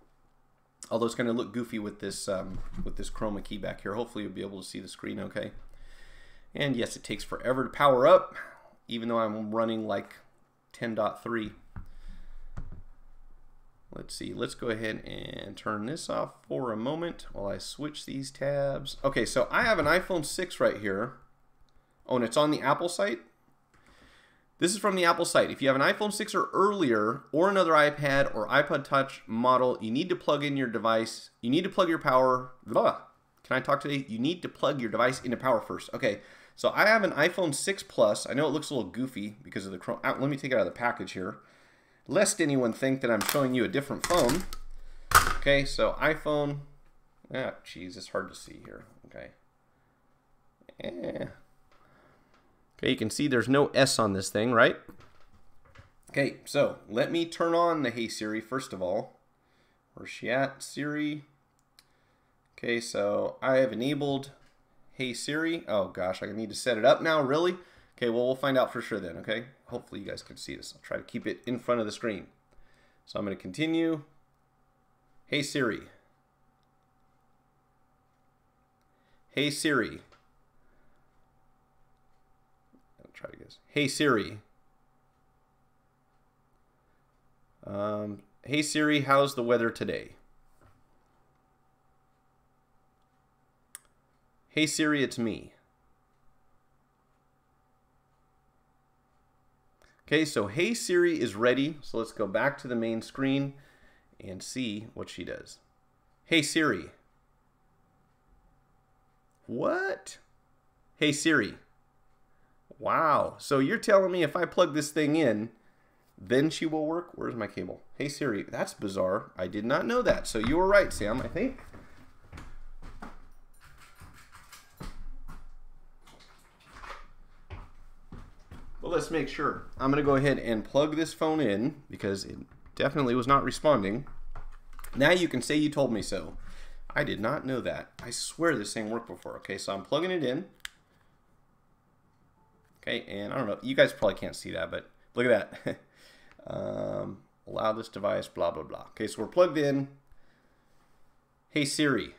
Although it's going to look goofy with this chroma key back here. Hopefully you'll be able to see the screen okay. And yes, it takes forever to power up, even though I'm running like 10.3. Let's see, let's go ahead and turn this off for a moment while I switch these tabs. Okay, so I have an iPhone 6 right here. Oh, and it's on the Apple site. This is from the Apple site. If you have an iPhone 6 or earlier, or another iPad or iPod Touch model, you need to plug in your device. You need to plug your power. Blah. Can I talk today? You need to plug your device into power first. Okay, so I have an iPhone 6 Plus. I know it looks a little goofy because of the chrome. Let me take it out of the package here, lest anyone think that I'm showing you a different phone. Okay, so iPhone. Ah, geez, it's hard to see here. Okay. Okay, you can see there's no S on this thing, right? Okay, so let me turn on the Hey Siri first of all. Where's she at? Siri. Okay, so I have enabled Hey Siri. Oh gosh, I need to set it up now, really? Okay, well, we'll find out for sure then, okay? Hopefully you guys can see this. I'll try to keep it in front of the screen. So I'm going to continue. Hey Siri. Hey Siri. I'll try to guess. Hey Siri. Hey Siri, how's the weather today? Hey Siri, it's me. Okay, so Hey Siri is ready. So let's go back to the main screen and see what she does. Hey Siri. What? Hey Siri. Wow. So you're telling me if I plug this thing in, then she will work? Where's my cable? Hey Siri. That's bizarre. I did not know that. So you were right, Sam, I think. Well, let's make sure. I'm going to go ahead and plug this phone in because it definitely was not responding. Now you can say you told me so. I did not know that. I swear this thing worked before. Okay, so I'm plugging it in. Okay, and I don't know. You guys probably can't see that, but look at that. Allow this device, blah, blah, blah. Okay, so we're plugged in. Hey, Siri.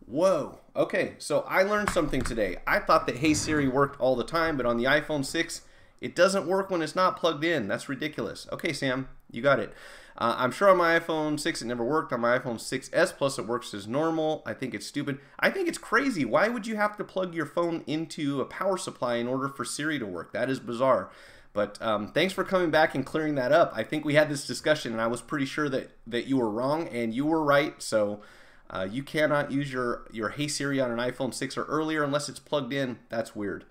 Whoa. Okay, so I learned something today. I thought that Hey Siri worked all the time, but on the iPhone 6, it doesn't work when it's not plugged in. That's ridiculous. Okay, Sam, you got it. I'm sure on my iPhone 6 it never worked. On my iPhone 6s Plus it works as normal. I think it's stupid. I think it's crazy. Why would you have to plug your phone into a power supply in order for Siri to work? That is bizarre. But thanks for coming back and clearing that up. I think we had this discussion, and I was pretty sure that you were wrong, and you were right. So you cannot use your Hey Siri on an iPhone 6 or earlier unless it's plugged in. That's weird.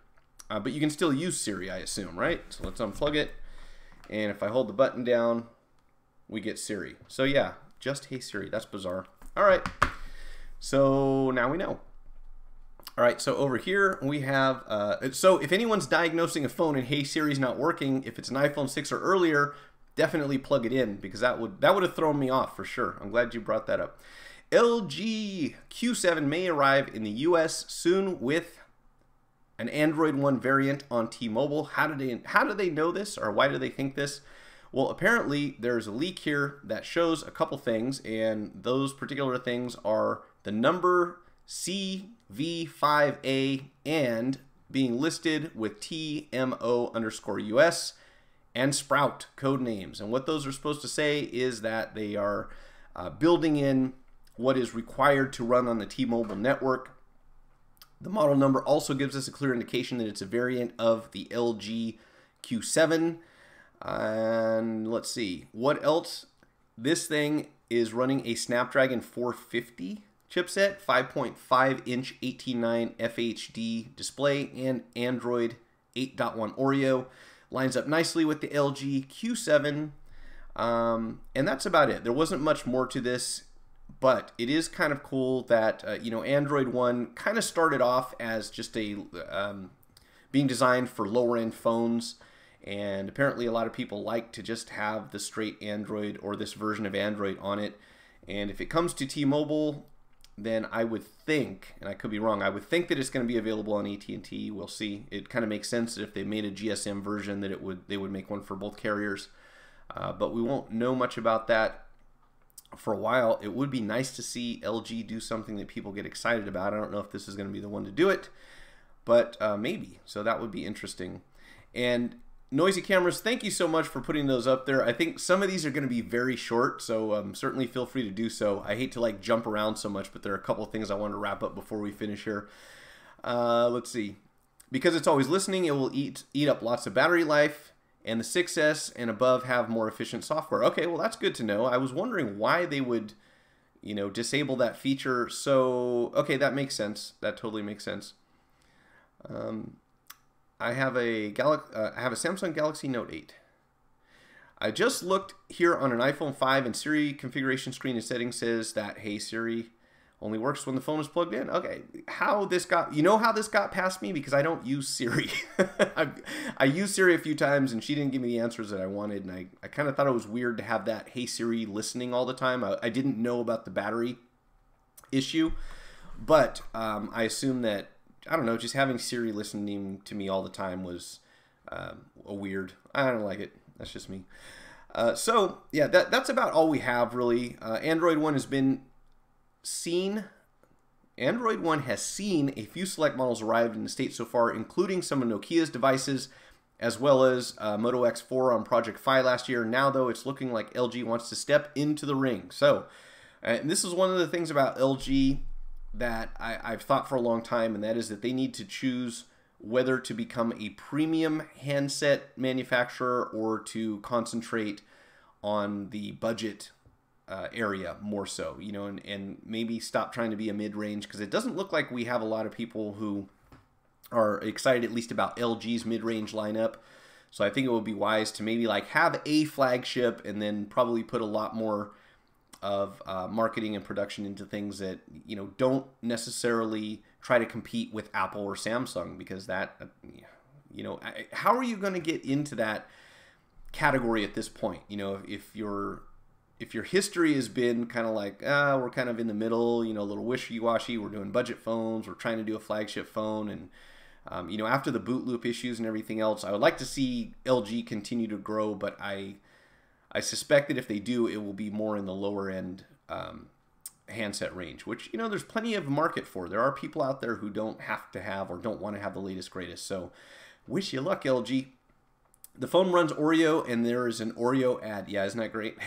But you can still use Siri, I assume, right? So let's unplug it. And if I hold the button down, we get Siri. So yeah, just Hey Siri. That's bizarre. All right. So now we know. All right, so over here we have, so if anyone's diagnosing a phone and Hey Siri's not working, if it's an iPhone 6 or earlier, definitely plug it in, because that would have thrown me off for sure. I'm glad you brought that up. LG Q7 may arrive in the US soon with an Android One variant on T-Mobile. How do they know this, or why do they think this? Well, apparently there's a leak here that shows a couple things, and those particular things are the number CV5A and being listed with TMO_US and Sprout code names. And what those are supposed to say is that they are building in what is required to run on the T-Mobile network. The model number also gives us a clear indication that it's a variant of the LG Q7. And let's see, what else? This thing is running a Snapdragon 450 chipset, 5.5-inch 18:9 FHD display, and Android 8.1 Oreo. Lines up nicely with the LG Q7, and that's about it. There wasn't much more to this, but it is kind of cool that Android One kind of started off as just a being designed for lower-end phones, and apparently a lot of people like to just have the straight Android or this version of Android on it. And if it comes to T-Mobile, then I would think, and I could be wrong, I would think that it's going to be available on AT&T. We'll see. It kind of makes sense that if they made a GSM version that they would make one for both carriers. But we won't know much about that for a while. It would be nice to see LG do something that people get excited about. I don't know if this is going to be the one to do it, but maybe. So that would be interesting. And Noisy Cameras, thank you so much for putting those up there. I think some of these are going to be very short, so certainly feel free to do so. I hate to like jump around so much, but there are a couple of things I want to wrap up before we finish here. Let's see. Because it's always listening, it will eat up lots of battery life, and the 6S and above have more efficient software. Okay, well that's good to know. I was wondering why they would, disable that feature. So, okay, that makes sense. That totally makes sense. I have a Samsung Galaxy Note 8. I just looked here on an iPhone 5, and Siri configuration screen and settings says that Hey Siri only works when the phone is plugged in. Okay, how this got past me, because I don't use Siri. I used Siri a few times and she didn't give me the answers that I wanted, and I kind of thought it was weird to have that Hey Siri listening all the time. I didn't know about the battery issue, but I assume that, I don't know, just having Siri listening to me all the time was a weird. I don't like it. That's just me. So yeah, that's about all we have really. Android One has seen a few select models arrived in the States so far, including some of Nokia's devices, as well as Moto X4 on Project Fi last year. Now though, it's looking like LG wants to step into the ring. So, and this is one of the things about LG that I've thought for a long time, and that is that they need to choose whether to become a premium handset manufacturer or to concentrate on the budget area more so, and maybe stop trying to be a mid-range, because it doesn't look like we have a lot of people who are excited at least about LG's mid-range lineup. So I think it would be wise to maybe like have a flagship and then probably put a lot more of marketing and production into things that don't necessarily try to compete with Apple or Samsung, because that how are you going to get into that category at this point? If your history has been kind of like we're kind of in the middle, a little wishy-washy, we're doing budget phones, we're trying to do a flagship phone, and after the boot loop issues and everything else, I would like to see LG continue to grow, but I suspect that if they do, it will be more in the lower end handset range, which, there's plenty of market for. There are people out there who don't have to have or don't want to have the latest greatest. So wish you luck, LG. The phone runs Oreo, and there is an Oreo ad. Yeah, isn't that great?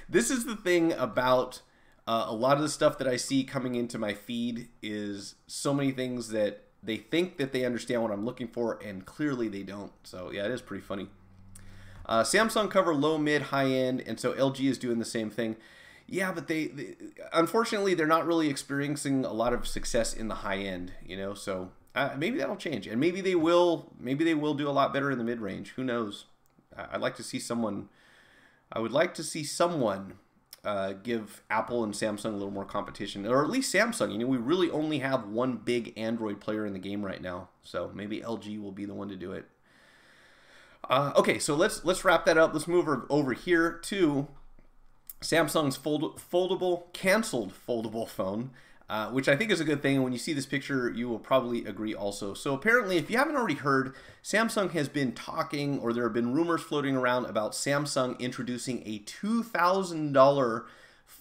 This is the thing about a lot of the stuff that I see coming into my feed, is so many things that they think that they understand what I'm looking for, and clearly they don't. So yeah, it is pretty funny. Samsung cover low, mid, high end, and so LG is doing the same thing. Yeah, but they unfortunately they're not really experiencing a lot of success in the high end, you know. So maybe that'll change, and maybe they will. Maybe they will do a lot better in the mid range. Who knows? I'd like to see someone. I would like to see someone give Apple and Samsung a little more competition, or at least Samsung. You know, we really only have one big Android player in the game right now, so maybe LG will be the one to do it. Okay, so let's wrap that up. Let's move over here to Samsung's canceled foldable phone, which I think is a good thing. And when you see this picture, you will probably agree also. So apparently, if you haven't already heard, Samsung has been talking, or there have been rumors floating around about Samsung introducing a $2,000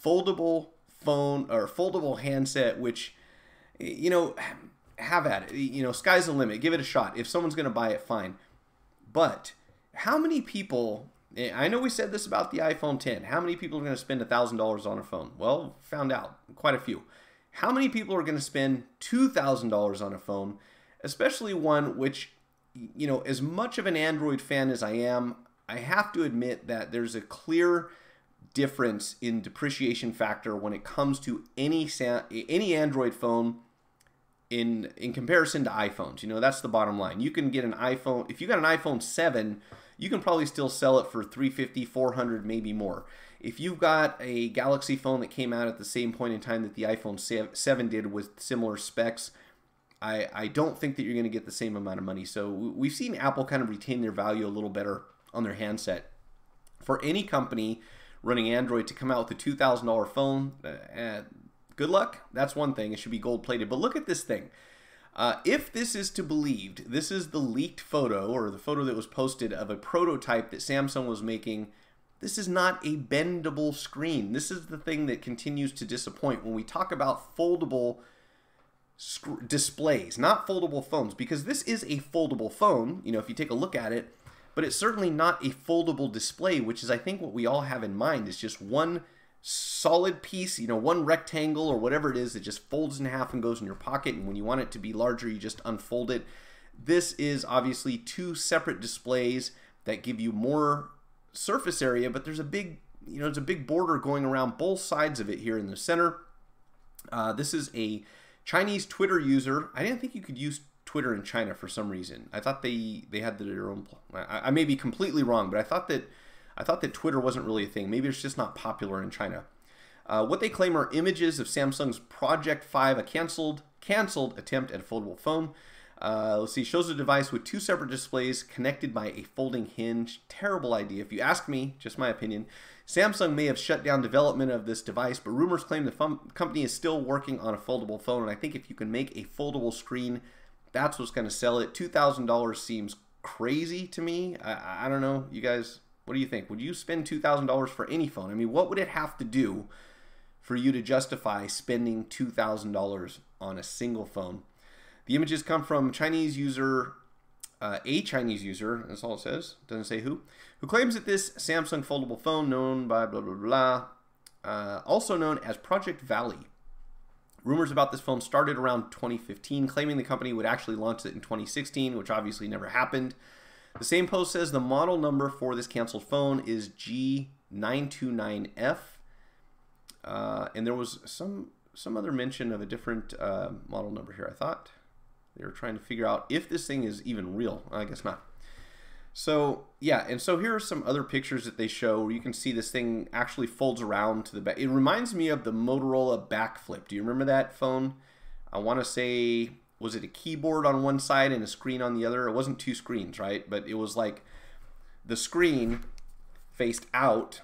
foldable phone or foldable handset, which, you know, have at it. You know, sky's the limit. Give it a shot. If someone's going to buy it, fine. But how many people, I know we said this about the iPhone 10, how many people are going to spend $1,000 on a phone? Well, found out, quite a few. How many people are going to spend $2,000 on a phone, especially one which, you know, as much of an Android fan as I am, I have to admit that there's a clear difference in depreciation factor when it comes to any Android phone in comparison to iPhones. You know, that's the bottom line. You can get an iPhone, if you got an iPhone 7, you can probably still sell it for $350, $400, maybe more. If you've got a Galaxy phone that came out at the same point in time that the iPhone 7 did with similar specs, I don't think that you're going to get the same amount of money. So we've seen Apple kind of retain their value a little better on their handset. For any company running Android to come out with a $2,000 phone, good luck. That's one thing. It should be gold-plated. But look at this thing. If this is to be believed, this is the leaked photo, or the photo that was posted of a prototype that Samsung was making. This is not a bendable screen. This is the thing that continues to disappoint when we talk about foldable displays, not foldable phones, because this is a foldable phone, you know, if you take a look at it, but it's certainly not a foldable display, which is, I think, what we all have in mind is just one solid piece, you know, one rectangle or whatever it is that just folds in half and goes in your pocket, and when you want it to be larger, you just unfold it. This is obviously two separate displays that give you more surface area, but there's a big, you know, there's a big border going around both sides of it here in the center. This is a Chinese Twitter user. I didn't think you could use Twitter in China for some reason. I thought they had their own. I may be completely wrong, but I thought that Twitter wasn't really a thing. Maybe it's just not popular in China. What they claim are images of Samsung's Project 5, a canceled attempt at a foldable phone. Let's see, shows a device with two separate displays connected by a folding hinge. Terrible idea. If you ask me, just my opinion, Samsung may have shut down development of this device, but rumors claim the company is still working on a foldable phone, and I think if you can make a foldable screen, that's what's going to sell it. $2,000 seems crazy to me. I don't know. You guys, what do you think? Would you spend $2,000 for any phone? I mean, what would it have to do for you to justify spending $2,000 on a single phone? The images come from Chinese user, a Chinese user, that's all it says, doesn't say who claims that this Samsung foldable phone, known by blah, blah, blah, also known as Project Valley. Rumors about this phone started around 2015, claiming the company would actually launch it in 2016, which obviously never happened. The same post says the model number for this canceled phone is G929F, and there was some other mention of a different model number here, I thought. They were trying to figure out if this thing is even real. I guess not. So, yeah, and so here are some other pictures that they show where you can see this thing actually folds around to the back. It reminds me of the Motorola Backflip. Do you remember that phone? I want to say, was it a keyboard on one side and a screen on the other? It wasn't two screens, right? But it was like the screen faced out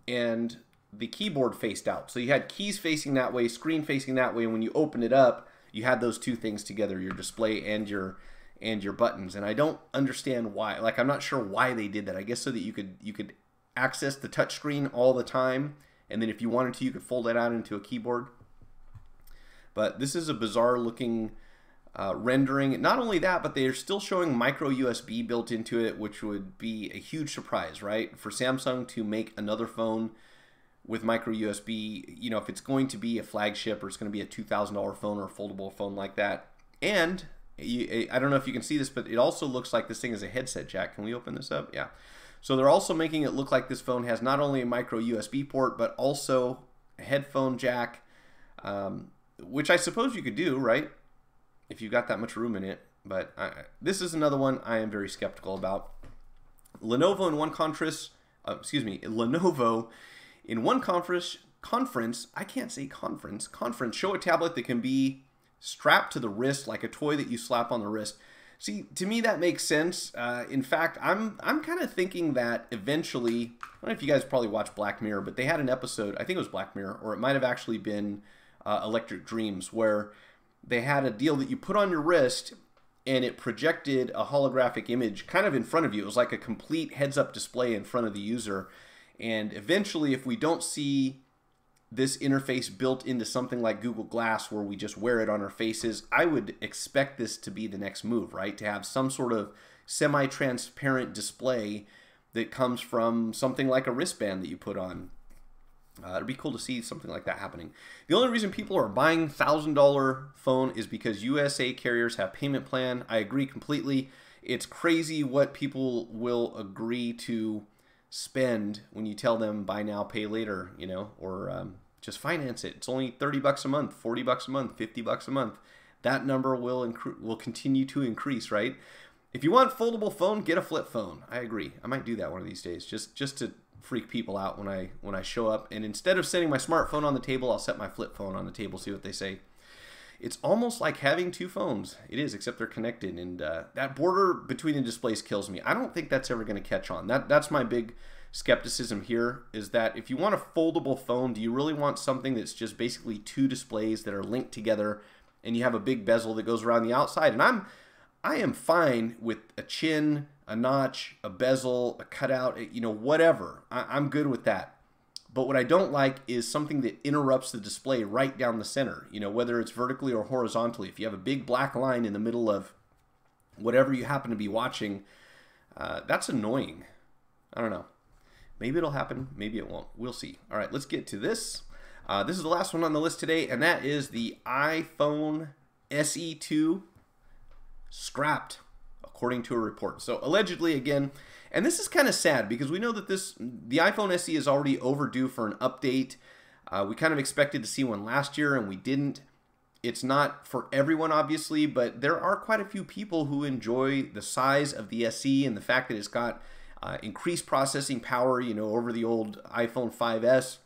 and the keyboard faced out. So you had keys facing that way, screen facing that way, and when you open it up, you had those two things together, your display and your buttons. And I don't understand why. Like, I'm not sure why they did that. I guess so that you could access the touchscreen all the time, and then if you wanted to, you could fold that out into a keyboard. But this is a bizarre looking rendering. Not only that, but they're still showing micro USB built into it, which would be a huge surprise, right? For Samsung to make another phone with micro USB, you know, if it's going to be a flagship or it's going to be a $2,000 phone or a foldable phone like that. And I don't know if you can see this, but it also looks like this thing is a headset jack. Can we open this up? Yeah. So they're also making it look like this phone has not only a micro USB port, but also a headphone jack, which I suppose you could do, right? If you've got that much room in it. But this is another one I am very skeptical about. Lenovo in one conference, Lenovo in one conference, I can't say conference, show a tablet that can be strapped to the wrist like a toy that you slap on the wrist. See, to me that makes sense. In fact, I'm kind of thinking that eventually, I don't know if you guys probably watched Black Mirror, but they had an episode, I think it was Black Mirror, or it might have actually been Electric Dreams, where they had a deal that you put on your wrist and it projected a holographic image kind of in front of you. It was like a complete heads-up display in front of the user. And eventually, if we don't see this interface built into something like Google Glass where we just wear it on our faces, I would expect this to be the next move, right? To have some sort of semi-transparent display that comes from something like a wristband that you put on. It'd be cool to see something like that happening. The only reason people are buying $1,000 phone is because USA carriers have payment plan. I agree completely. It's crazy what people will agree to spend when you tell them buy now, pay later, you know, or just finance it. It's only 30 bucks a month, 40 bucks a month, 50 bucks a month. That number will continue to increase, right? If you want foldable phone, get a flip phone. I agree. I might do that one of these days just to freak people out when I show up. And instead of setting my smartphone on the table, I'll set my flip phone on the table, see what they say. It's almost like having two phones. It is, except they're connected. And that border between the displays kills me. I don't think that's ever going to catch on. That's my big skepticism here, is that if you want a foldable phone, do you really want something that's just basically two displays that are linked together and you have a big bezel that goes around the outside? And I am fine with a chin, a notch, a bezel, a cutout, you know, whatever. I'm good with that. But what I don't like is something that interrupts the display right down the center, you know, whether it's vertically or horizontally. If you have a big black line in the middle of whatever you happen to be watching, that's annoying. I don't know. Maybe it'll happen. Maybe it won't. We'll see. All right, let's get to this. This is the last one on the list today, and that is the iPhone SE2 scrapped, according to a report. So allegedly, again, and this is kind of sad because we know that the iPhone SE is already overdue for an update. We kind of expected to see one last year, and we didn't. It's not for everyone, obviously, but there are quite a few people who enjoy the size of the SE and the fact that it's got increased processing power, you know, over the old iPhone 5S.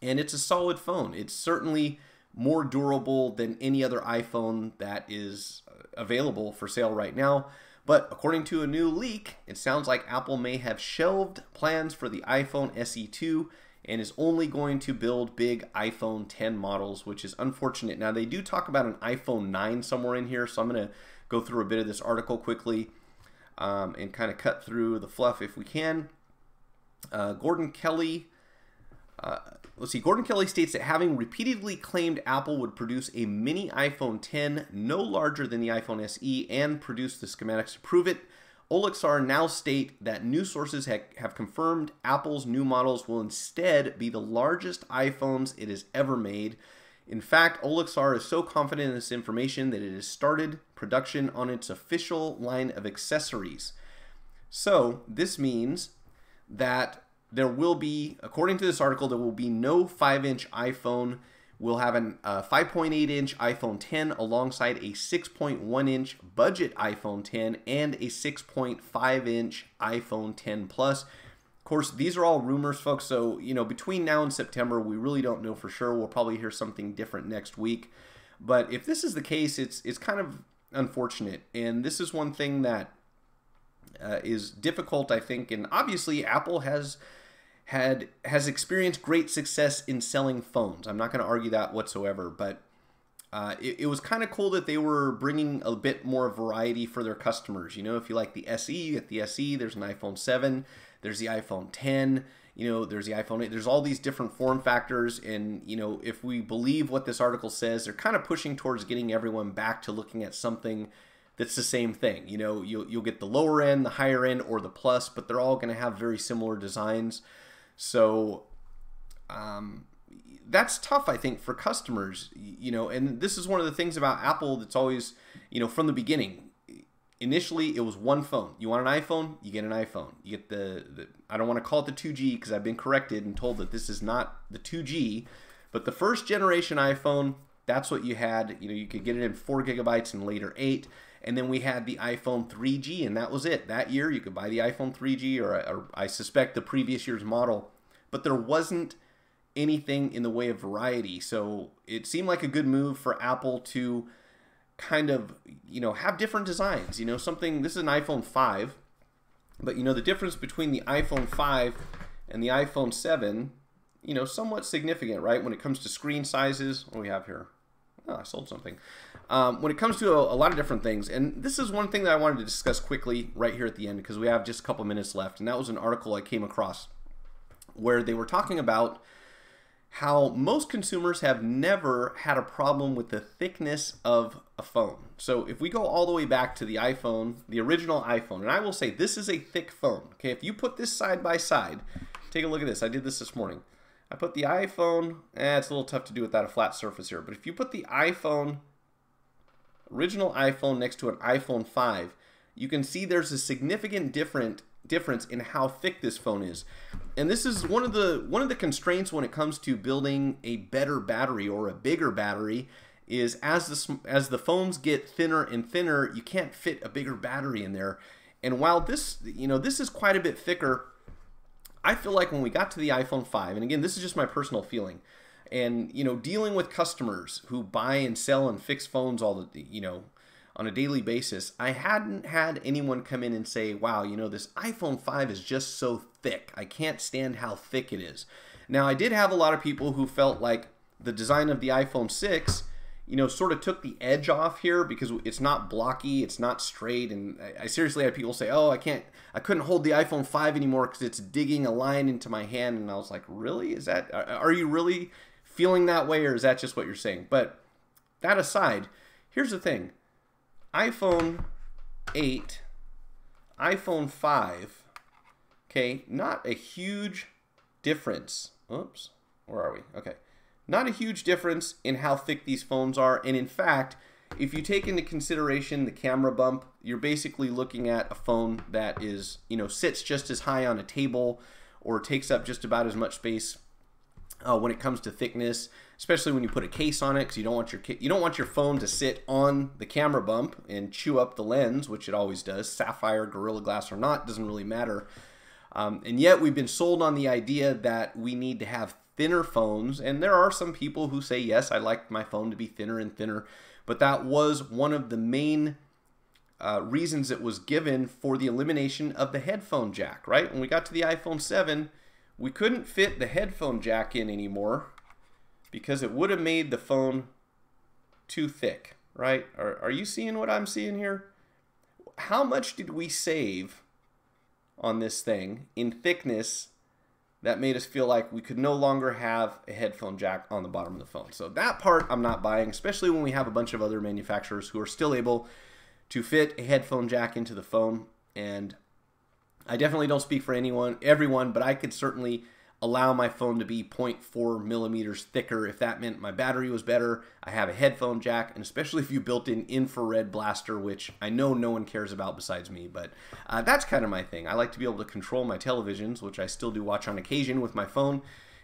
And it's a solid phone. It's certainly more durable than any other iPhone that is available for sale right now. But according to a new leak, it sounds like Apple may have shelved plans for the iPhone SE2 and is only going to build big iPhone 10 models, which is unfortunate. Now, they do talk about an iPhone 9 somewhere in here, so I'm going to go through a bit of this article quickly and kind of cut through the fluff if we can. Gordon Kelly states that having repeatedly claimed Apple would produce a mini iPhone 10 no larger than the iPhone SE and produce the schematics to prove it, Olexar now state that new sources have confirmed Apple's new models will instead be the largest iPhones it has ever made. In fact, Olexar is so confident in this information that it has started production on its official line of accessories. So this means that there will be, according to this article, there will be no 5-inch iPhone. We'll have a 5.8-inch iPhone 10 alongside a 6.1-inch budget iPhone 10 and a 6.5-inch iPhone 10 Plus. Of course, these are all rumors, folks, so, you know, between now and September, we really don't know for sure. We'll probably hear something different next week. But if this is the case, it's kind of unfortunate. And this is one thing that is difficult, I think. And obviously, Apple has experienced great success in selling phones. I'm not going to argue that whatsoever, but it was kind of cool that they were bringing a bit more variety for their customers. You know, if you like the SE, you get the SE. There's an iPhone 7. There's the iPhone 10. You know, there's the iPhone 8. There's all these different form factors. And, you know, if we believe what this article says, they're kind of pushing towards getting everyone back to looking at something that's the same thing. You know, you'll get the lower end, the higher end, or the Plus, but they're all going to have very similar designs. So that's tough, I think, for customers, you know, and this is one of the things about Apple that's always, from the beginning, initially it was one phone. You want an iPhone, you get an iPhone. You get the I don't want to call it the 2G because I've been corrected and told that this is not the 2G, but the first generation iPhone, that's what you had. You could get it in 4 gigabytes and later 8. And then we had the iPhone 3G, and that was it. That year, you could buy the iPhone 3G, or I suspect the previous year's model. But there wasn't anything in the way of variety. So it seemed like a good move for Apple to kind of, have different designs. This is an iPhone 5. But, the difference between the iPhone 5 and the iPhone 7, somewhat significant, right? When it comes to screen sizes, what do we have here? Oh, I sold something. When it comes to a lot of different things, and this is one thing that I wanted to discuss quickly right here at the end because we have just a couple minutes left, and that was an article I came across where they were talking about how most consumers have never had a problem with the thickness of a phone. So if we go all the way back to the iPhone, the original iPhone, and I will say this is a thick phone. Okay, if you put this side by side, take a look at this. I did this morning. I put the iPhone, it's a little tough to do without a flat surface here, but if you put the original iPhone next to an iPhone 5, you can see there's a significant difference in how thick this phone is. And this is one of the constraints when it comes to building a better battery or a bigger battery is as the phones get thinner and thinner, you can't fit a bigger battery in there. And while this is quite a bit thicker, I feel like when we got to the iPhone 5, and again, this is just my personal feeling, and dealing with customers who buy and sell and fix phones on a daily basis, I hadn't had anyone come in and say, wow, this iPhone 5 is just so thick. I can't stand how thick it is. Now, I did have a lot of people who felt like the design of the iPhone 6, sort of took the edge off here because it's not blocky, it's not straight, and I seriously had people say, oh, I couldn't hold the iPhone 5 anymore because it's digging a line into my hand, and I was like, really? Are you really feeling that way, or is that just what you're saying? But that aside, here's the thing. iPhone 8, iPhone 5, okay, not a huge difference. Oops, where are we? Okay. Not a huge difference in how thick these phones are, and in fact, if you take into consideration the camera bump, you're basically looking at a phone that is, sits just as high on a table or takes up just about as much space when it comes to thickness, especially when you put a case on it, because you don't want your phone to sit on the camera bump and chew up the lens, which it always does. Sapphire, Gorilla Glass or not, doesn't really matter. And yet we've been sold on the idea that we need to have thinner phones, and there are some people who say, yes, I like my phone to be thinner and thinner, but that was one of the main reasons it was given for the elimination of the headphone jack, right? When we got to the iPhone 7, we couldn't fit the headphone jack in anymore because it would have made the phone too thick, right? Are you seeing what I'm seeing here? How much did we save on this thing in thickness that made us feel like we could no longer have a headphone jack on the bottom of the phone? So that part I'm not buying, especially when we have a bunch of other manufacturers who are still able to fit a headphone jack into the phone. And I definitely don't speak for everyone, but I could certainly allow my phone to be 0.4 millimeters thicker if that meant my battery was better. I have a headphone jack, and especially if you built in infrared blaster, which I know no one cares about besides me, but that's kind of my thing. I like to be able to control my televisions, which I still do watch on occasion with my phone,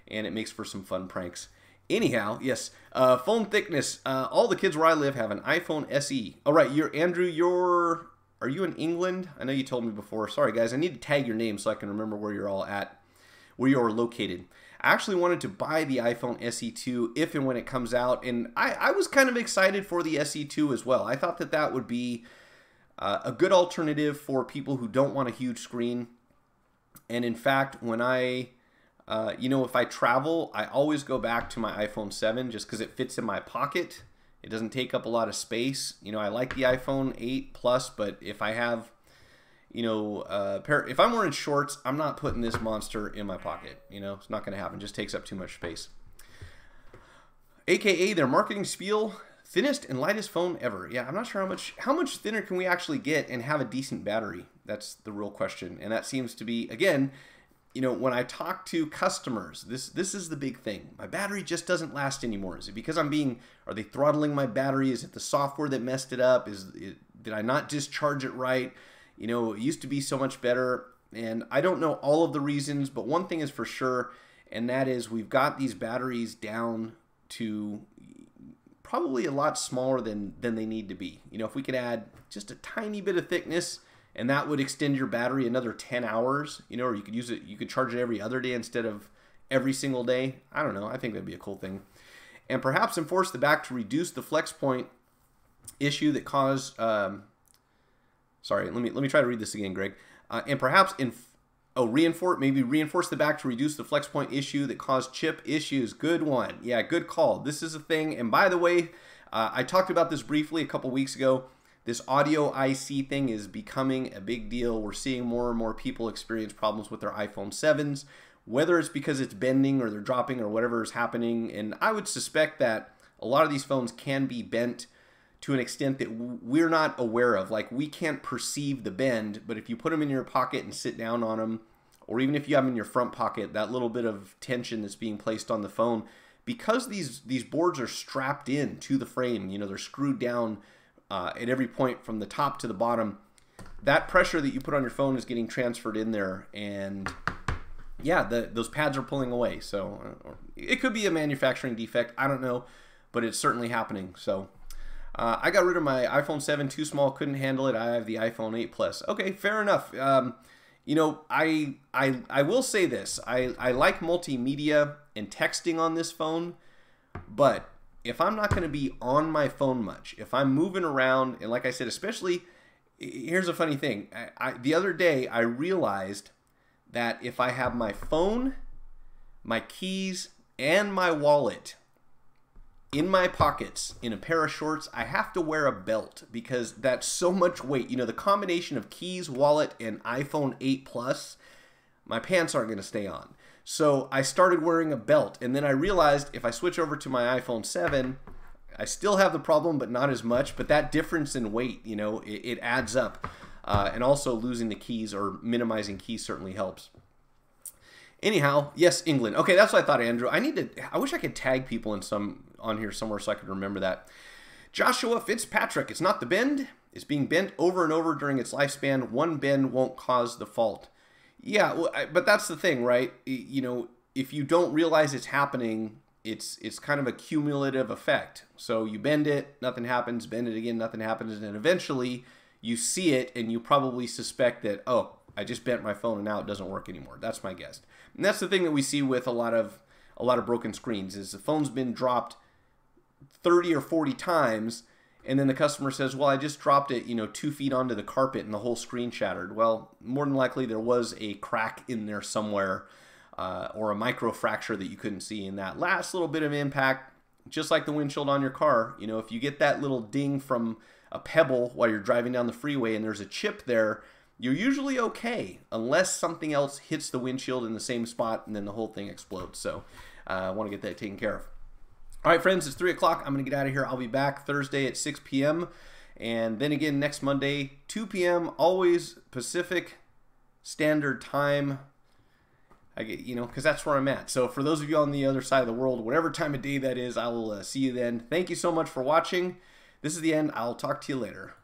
and it makes for some fun pranks. Anyhow, yes, phone thickness. All the kids where I live have an iPhone SE. All right, Andrew, are you in England? I know you told me before. Sorry, guys, I need to tag your name so I can remember where you're all at, where you're located. I actually wanted to buy the iPhone SE2 if and when it comes out, and I was kind of excited for the SE2 as well. I thought that would be a good alternative for people who don't want a huge screen. And in fact, when if I travel, I always go back to my iPhone 7 just because it fits in my pocket. It doesn't take up a lot of space. I like the iPhone 8 Plus, but if I have, if I'm wearing shorts, I'm not putting this monster in my pocket. It's not going to happen. It just takes up too much space. AKA their marketing spiel, thinnest and lightest phone ever. Yeah, I'm not sure how much thinner can we actually get and have a decent battery. That's the real question. And that seems to be, again, when I talk to customers, this is the big thing. My battery just doesn't last anymore. Is it because are they throttling my battery? Is it the software that messed it up? Did I not discharge it right? It used to be so much better. And I don't know all of the reasons, but one thing is for sure, and that is we've got these batteries down to probably a lot smaller than they need to be. If we could add just a tiny bit of thickness, and that would extend your battery another 10 hours, or you could charge it every other day instead of every single day. I don't know. I think that'd be a cool thing. And perhaps enforce the back to reduce the flex point issue that caused, sorry, let me try to read this again, Greg. And perhaps reinforce the back to reduce the flex point issue that caused chip issues. Good one. Yeah, good call. This is a thing. And by the way, I talked about this briefly a couple weeks ago. This audio IC thing is becoming a big deal. We're seeing more and more people experience problems with their iPhone 7s, whether it's because it's bending or they're dropping or whatever is happening. And I would suspect that a lot of these phones can be bent to an extent that we're not aware of. Like, we can't perceive the bend, but if you put them in your pocket and sit down on them, or even if you have them in your front pocket, that little bit of tension that's being placed on the phone, because these boards are strapped in to the frame, they're screwed down at every point from the top to the bottom, that pressure that you put on your phone is getting transferred in there, and yeah, those pads are pulling away. So it could be a manufacturing defect, I don't know, but it's certainly happening. So I got rid of my iPhone 7, too small, couldn't handle it. I have the iPhone 8 Plus. Okay, fair enough. I will say this. I like multimedia and texting on this phone, but if I'm not going to be on my phone much, if I'm moving around, and like I said, especially, here's a funny thing. The other day, I realized that if I have my phone, my keys, and my wallet in my pockets in a pair of shorts, I have to wear a belt because that's so much weight. The combination of keys, wallet, and iPhone 8 Plus, my pants aren't going to stay on. So I started wearing a belt, and then I realized if I switch over to my iPhone 7, I still have the problem, but not as much. But that difference in weight, it adds up. And also losing the keys or minimizing keys certainly helps. Anyhow, yes, England. Okay, that's what I thought, Andrew. I wish I could tag people on here somewhere so I could remember that. Joshua Fitzpatrick, it's not the bend. It's being bent over and over during its lifespan. One bend won't cause the fault. Yeah, well, but that's the thing, right? If you don't realize it's happening, it's kind of a cumulative effect. So you bend it, nothing happens, bend it again, nothing happens, and eventually you see it and you probably suspect that, oh, I just bent my phone and now it doesn't work anymore. That's my guess. And that's the thing that we see with a lot of broken screens is the phone's been dropped 30 or 40 times, and then the customer says, well, I just dropped it 2 feet onto the carpet and the whole screen shattered. Well, more than likely there was a crack in there somewhere or a micro fracture that you couldn't see in that last little bit of impact, just like the windshield on your car. If you get that little ding from a pebble while you're driving down the freeway and there's a chip there, you're usually okay unless something else hits the windshield in the same spot and then the whole thing explodes. So I want to get that taken care of. All right, friends, it's 3 o'clock. I'm going to get out of here. I'll be back Thursday at 6 p.m. And then again next Monday, 2 p.m., always Pacific Standard Time. Because that's where I'm at. So for those of you on the other side of the world, whatever time of day that is, I will see you then. Thank you so much for watching. This is the end. I'll talk to you later.